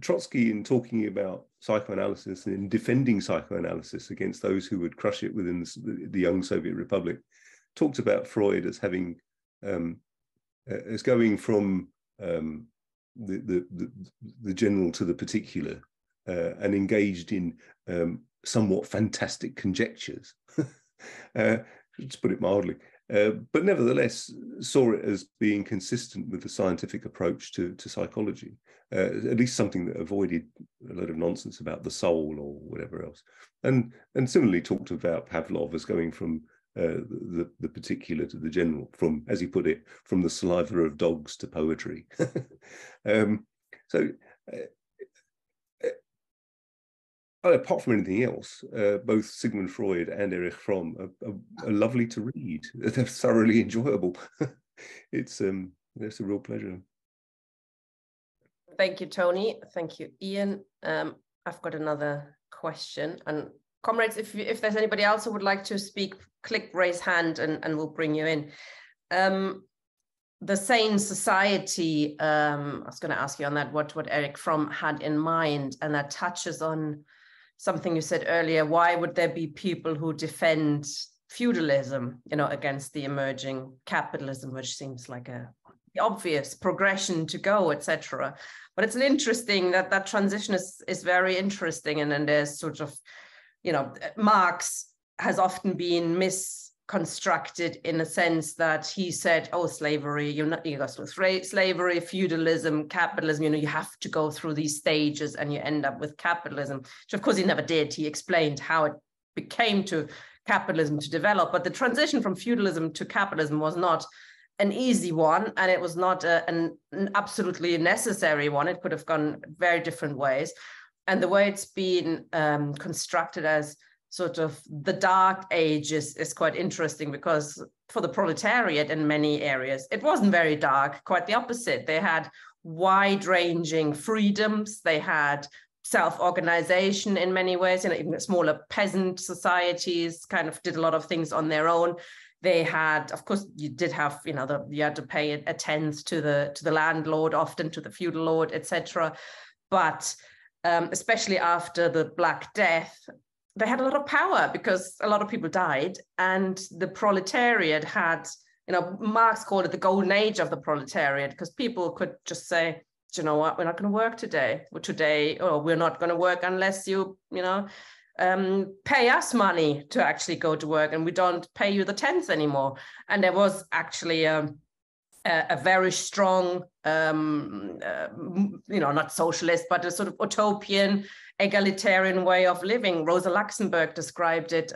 Trotsky, in talking about psychoanalysis and in defending psychoanalysis against those who would crush it within the young Soviet Republic, talked about Freud as having as going from the general to the particular, and engaged in somewhat fantastic conjectures, to put it mildly, but nevertheless saw it as being consistent with the scientific approach to psychology, at least something that avoided a lot of nonsense about the soul or whatever else. And similarly talked about Pavlov as going from the particular to the general, from, as he put it, from the saliva of dogs to poetry. Apart from anything else, both Sigmund Freud and Erich Fromm are lovely to read. They're thoroughly enjoyable. It's a real pleasure. Thank you, Tony. Thank you, Ian. I've got another question. And comrades, if there's anybody else who would like to speak, click raise hand and we'll bring you in. The sane society, I was going to ask you on that, what Erich Fromm had in mind, and that touches on something you said earlier. Why would there be people who defend feudalism, against the emerging capitalism, which seems like the obvious progression to go, etc. But it's an interesting, that transition is very interesting. And then there's sort of, Marx has often been misconstructed in a sense that he said, oh, slavery, you go through slavery, feudalism, capitalism, you have to go through these stages and you end up with capitalism, which of course he never did. He explained how it became to capitalism to develop, but the transition from feudalism to capitalism was not an easy one, and it was not an absolutely necessary one. It could have gone very different ways. And the way it's been constructed as sort of the dark ages is quite interesting, because for the proletariat in many areas, it wasn't very dark, quite the opposite. They had wide-ranging freedoms. They had self-organization in many ways, you know, even smaller peasant societies kind of did a lot of things on their own. They had, of course, you did have, you know, you had to pay a tenth to the landlord, often to the feudal lord, etc. But especially after the Black Death, they had a lot of power because a lot of people died, and the proletariat had, you know, Marx called it the golden age of the proletariat, because people could just say, do you know what, we're not going to work today. We're not going to work unless you know, pay us money to actually go to work, and we don't pay you the tenth anymore. And there was actually a very strong, you know, not socialist, but a sort of utopian, egalitarian way of living. Rosa Luxemburg described it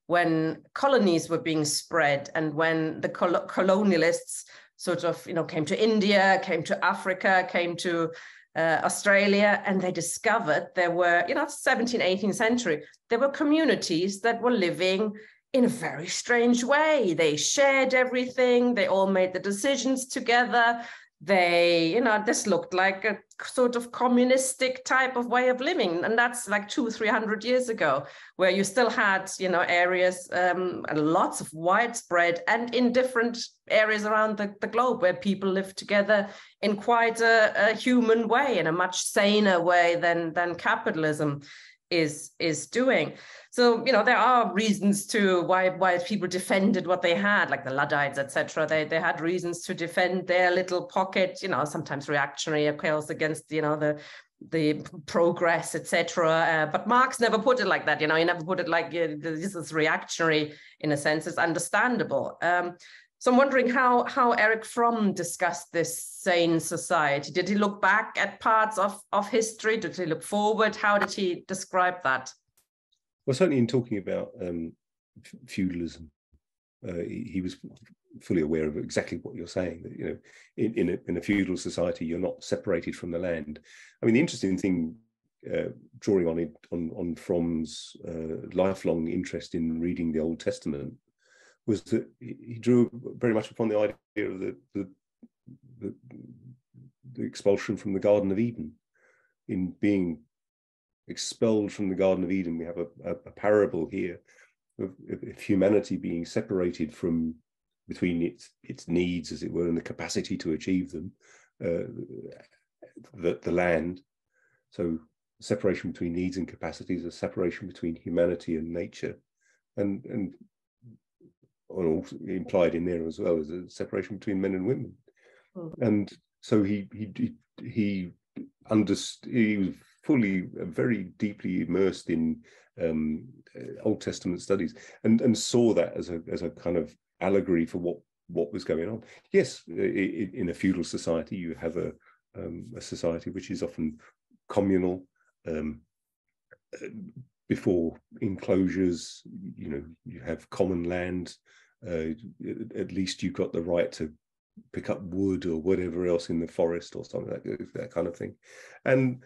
when colonies were being spread, and when the colonialists sort of, you know, came to India, came to Africa, came to Australia, and they discovered there were, you know, 17th, 18th century, there were communities that were living in a very strange way. They shared everything. They all made the decisions together. They, you know, this looked like a sort of communistic type of way of living. And that's like 200-300 years ago, where you still had, you know, areas and lots of widespread and in different areas around the globe where people live together in quite a human way, in a much saner way than capitalism is doing. So, you know, there are reasons to why people defended what they had, like the Luddites, etc. They had reasons to defend their little pocket, you know, sometimes reactionary, of course, against, you know, the progress, etc. But Marx never put it like that. You know, he never put it like this is reactionary in a sense. It's understandable. So I'm wondering how Erich Fromm discussed this sane society. Did he look back at parts of history? Did he look forward? How did he describe that? Well, certainly in talking about feudalism, he was fully aware of exactly what you're saying. That, you know, in a feudal society, you're not separated from the land. I mean, the interesting thing, drawing on Fromm's lifelong interest in reading the Old Testament, was that he drew very much upon the idea of the expulsion from the Garden of Eden. In being expelled from the Garden of Eden, we have a parable here of humanity being separated from between its needs, as it were, and the capacity to achieve them, the land. So separation between needs and capacities, a separation between humanity and nature, and also implied in there as well as a separation between men and women. And so he was fully, very deeply immersed in Old Testament studies, and saw that as a kind of allegory for what was going on. Yes, in a feudal society, you have a society which is often communal. Before enclosures, you know, you have common land. At least you've got the right to pick up wood or whatever else in the forest or something like that kind of thing, and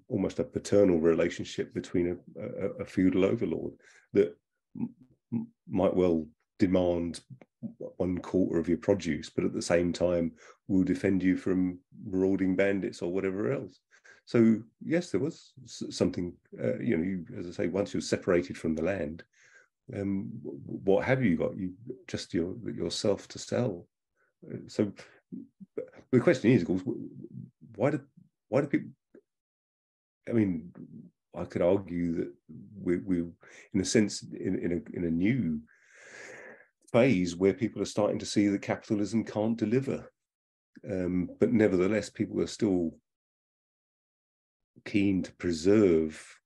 almost a paternal relationship between a feudal overlord that might well demand 1/4 of your produce, but at the same time will defend you from marauding bandits or whatever else. So yes, there was something, you know, as I say, once you're separated from the land, what have you got? You just yourself to sell. So the question is, of course, why do people? I mean, I could argue that we in a sense, in a new phase where people are starting to see that capitalism can't deliver, but nevertheless, people are still keen to preserve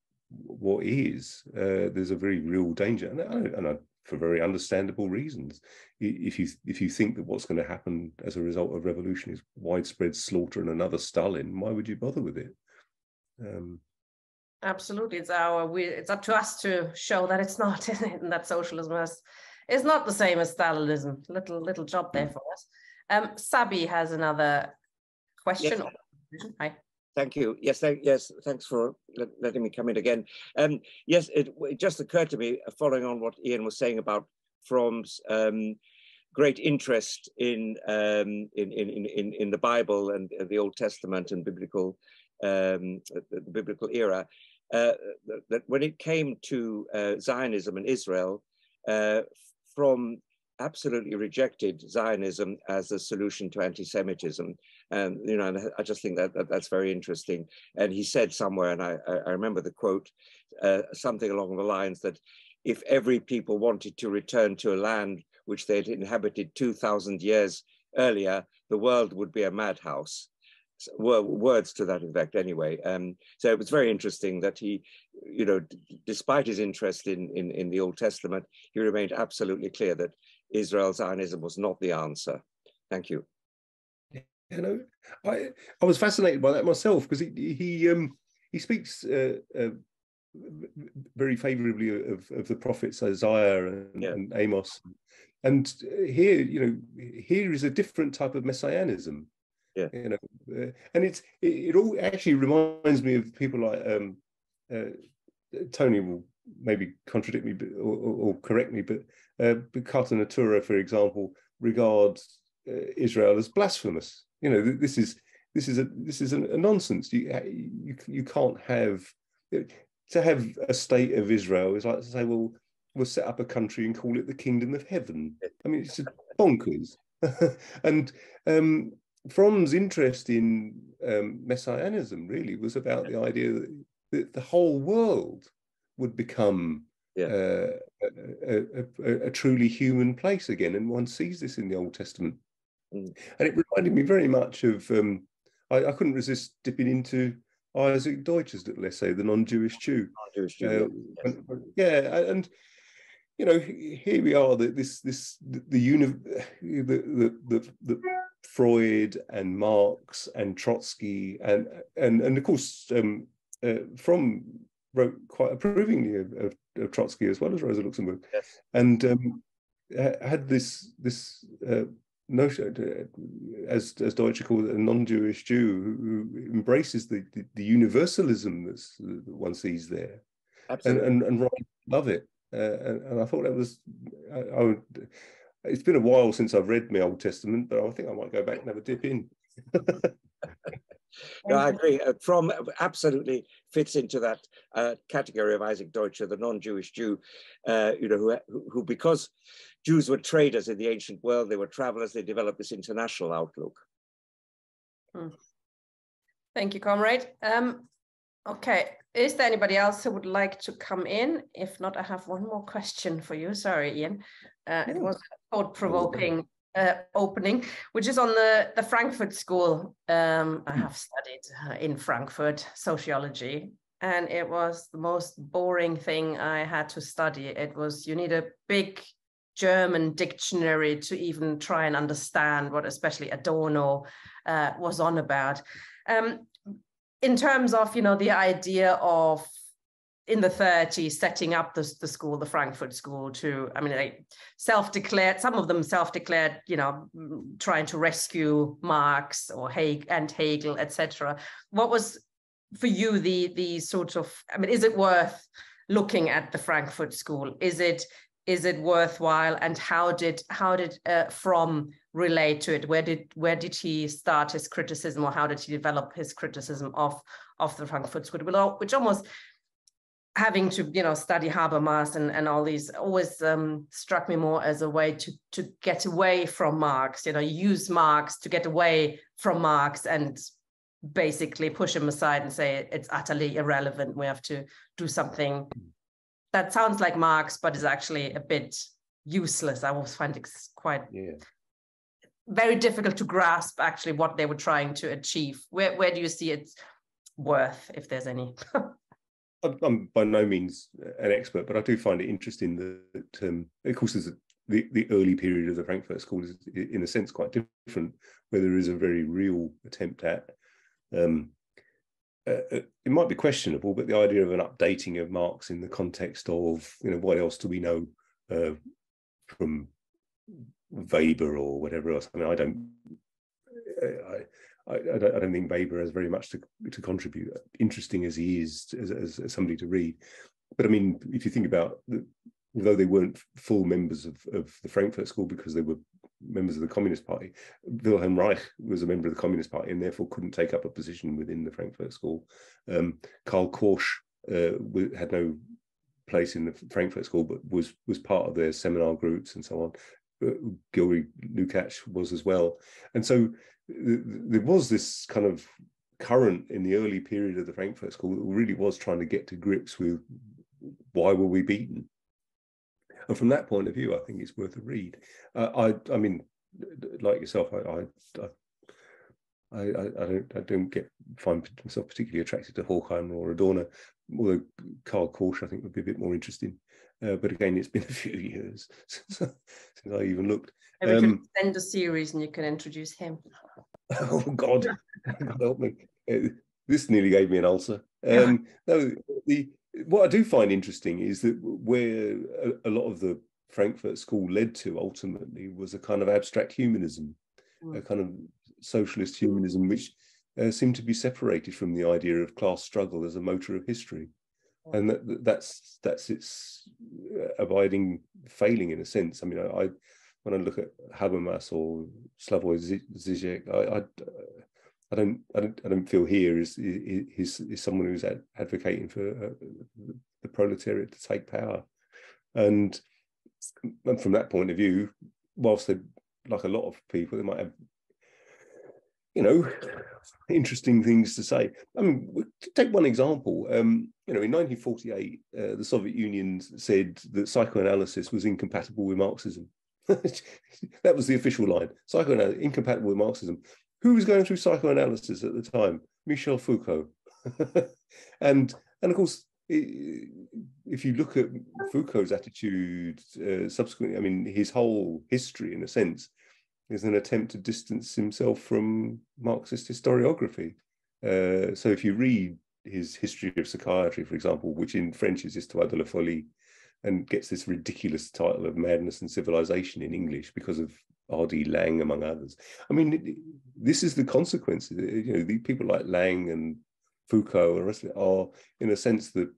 what is. There's a very real danger, and for very understandable reasons. If you think that what's going to happen as a result of revolution is widespread slaughter and another Stalin, why would you bother with it? Absolutely, it's up to us to show that it's not, and that socialism is not the same as Stalinism. Little job there for us. Sabi has another question. Yes. Hi. Thank you. Yes, thanks for letting me come in again. Yes, it just occurred to me, following on what Ian was saying about Fromm's great interest in the Bible and the Old Testament and biblical the biblical era, that when it came to Zionism and Israel, Fromm absolutely rejected Zionism as a solution to anti-Semitism. And, you know, and I just think that's very interesting. And he said somewhere, and I remember the quote, something along the lines that if every people wanted to return to a land which they'd inhabited 2,000 years earlier, the world would be a madhouse. Words to that effect anyway. So it was very interesting that he, you know, despite his interest in the Old Testament, he remained absolutely clear that Israel Zionism was not the answer. Thank you. You know, I was fascinated by that myself, because he speaks very favorably of the prophets Isaiah and Amos, and here, you know, here is a different type of messianism. Yeah, you know, and it all actually reminds me of people like Tony will maybe contradict me or correct me, but Carter Natura, for example, regards Israel as blasphemous. You know, this is a nonsense. You can't have, to have a state of Israel is like to say, well, we'll set up a country and call it the Kingdom of Heaven. I mean, it's just bonkers. And Fromm's interest in messianism really was about the idea that the whole world would become a truly human place again, and one sees this in the Old Testament. And it reminded me very much of, I couldn't resist dipping into Isaac Deutsch's little essay, The Non-Jewish Jew. Yeah, and you know, here we are, the Freud and Marx and Trotsky and of course Fromm wrote quite approvingly of Trotsky as well as Rosa Luxemburg, and had this notion, as Deutsche called it, a non-Jewish Jew who embraces the universalism that one sees there. Absolutely. And right, love it. And I thought that was, it's been a while since I've read my Old Testament, but I think I might go back and have a dip in. No, I agree. Fromm absolutely fits into that category of Isaac Deutsch, the non-Jewish Jew, you know, who because Jews were traders in the ancient world, they were travelers, they developed this international outlook. Thank you, comrade. Okay, is there anybody else who would like to come in? If not, I have one more question for you. Sorry, Ian. It was a thought-provoking opening, which is on the Frankfurt School. I have studied in Frankfurt sociology, and it was the most boring thing I had to study. It was, you need a big German dictionary to even try and understand what especially Adorno was on about. In terms of, you know, the idea of in the 30s setting up the school, the Frankfurt School, to, I mean, they self-declared, some of them self-declared, you know, trying to rescue Marx or Hegel, etc. What was for you the sort of, I mean, is it worth looking at the Frankfurt School? Is it worthwhile, and how did Fromm relate to it? Where did he start his criticism, or how did he develop his criticism of the Frankfurt School, which almost, having to, you know, study Habermas and all these, always struck me more as a way to get away from Marx. You know, use Marx to get away from Marx and basically push him aside and say it's utterly irrelevant. We have to do something that sounds like Marx, but is actually a bit useless. I always find it quite very difficult to grasp actually what they were trying to achieve. Where do you see its worth, if there's any? I'm by no means an expert, but I do find it interesting that of course, the early period of the Frankfurt School is, in a sense, quite different, where there is a very real attempt at, it might be questionable, but the idea of an updating of Marx in the context of, you know, what else do we know from Weber or whatever else? I mean, I don't think Weber has very much to contribute, interesting as he is as somebody to read. But I mean, if you think about, although they weren't full members of the Frankfurt School because they were members of the Communist Party. Wilhelm Reich was a member of the Communist Party and therefore couldn't take up a position within the Frankfurt School. Karl Korsch had no place in the Frankfurt School, but was part of their seminar groups and so on. Gilry Lukács was as well. And so there was this kind of current in the early period of the Frankfurt School that really was trying to get to grips with why were we beaten? And from that point of view, I think it's worth a read. I mean, like yourself, I don't find myself particularly attracted to Horkheimer or Adorno, although Karl Korsch I think would be a bit more interesting. But again, it's been a few years since I even looked. Maybe we can send a series and you can introduce him. Oh God, God help me! This nearly gave me an ulcer. No, what I do find interesting is that where a lot of the Frankfurt School led to ultimately was a kind of abstract humanism, a kind of socialist humanism, which seemed to be separated from the idea of class struggle as a motor of history. And that's its abiding failing in a sense. I mean, when I look at Habermas or Slavoj Žižek, I don't feel here is someone who's advocating for the proletariat to take power. And from that point of view, whilst they, like a lot of people, they might have, you know, interesting things to say. I mean, take one example. You know, in 1948, the Soviet Union said that psychoanalysis was incompatible with Marxism. That was the official line. Psychoanalysis incompatible with Marxism. Who was going through psychoanalysis at the time? Michel Foucault. and of course, if you look at Foucault's attitude subsequently, I mean, his whole history, in a sense, is an attempt to distance himself from Marxist historiography. So if you read his History of Psychiatry, for example, which in French is Histoire de la Folie, and gets this ridiculous title of Madness and Civilization in English because of R.D. Laing, among others. I mean, this is the consequence. You know, the people like Laing and Foucault and the rest of it are, in a sense, the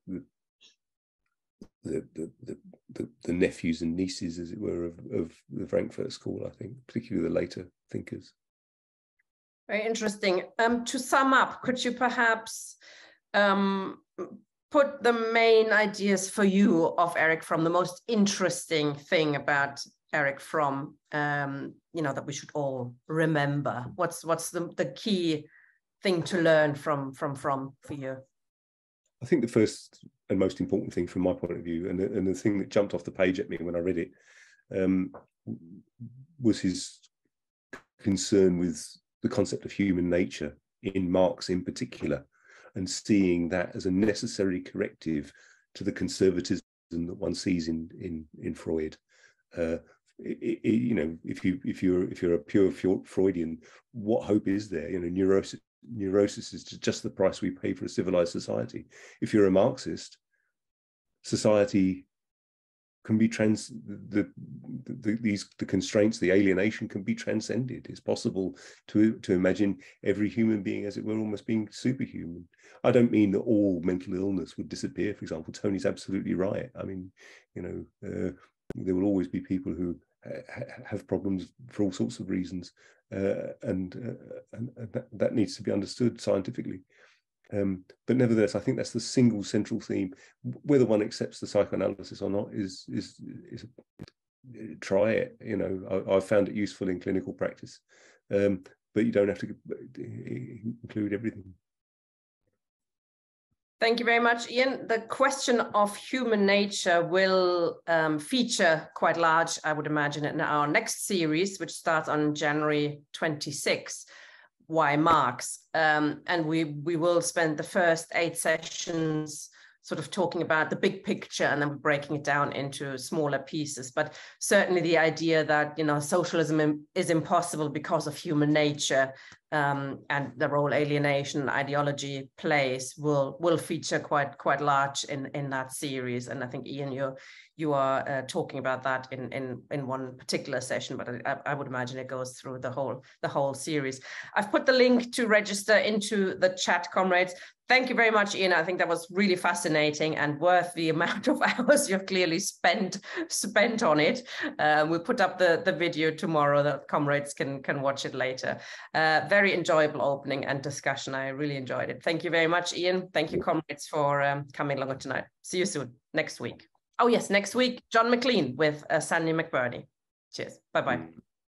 nephews and nieces, as it were, of the Frankfurt School, I think, particularly the later thinkers. Very interesting. To sum up, could you perhaps put the main ideas for you of Erich Fromm, the most interesting thing about Erich Fromm, you know, that we should all remember? What's the key thing to learn from Fromm for you? I think the first and most important thing from my point of view, and the thing that jumped off the page at me when I read it, was his concern with the concept of human nature in Marx in particular, and seeing that as a necessary corrective to the conservatism that one sees in Freud. You know, if you're a pure Freudian, what hope is there? You know, neurosis is just the price we pay for a civilized society. If you're a Marxist, society can be the constraints, the alienation can be transcended. It's possible to imagine every human being, as it were, almost being superhuman. I don't mean that all mental illness would disappear. For example, Tony's absolutely right. I mean, you know, there will always be people who have problems for all sorts of reasons, and that needs to be understood scientifically. But nevertheless, I think that's the single central theme. Whether one accepts the psychoanalysis or not is try it. You know, I've found it useful in clinical practice, but you don't have to include everything. Thank you very much, Ian. The question of human nature will feature quite large, I would imagine, in our next series, which starts on January 26. Why Marx? And we will spend the first 8 sessions sort of talking about the big picture and then breaking it down into smaller pieces. But certainly the idea that, you know, socialism is impossible because of human nature and the role alienation and ideology plays will feature quite large in that series. And I think, Ian, you are talking about that in one particular session, but I would imagine it goes through the whole series. I've put the link to register into the chat, comrades. Thank you very much, Ian. I think that was really fascinating and worth the amount of hours you've clearly spent on it. We'll put up the video tomorrow that comrades can watch it later. Very enjoyable opening and discussion. I really enjoyed it. Thank you very much, Ian. Thank you, comrades, for coming along tonight. See you soon, next week. Oh yes, next week, John McLean with Sandy McBurney. Cheers. Bye-bye.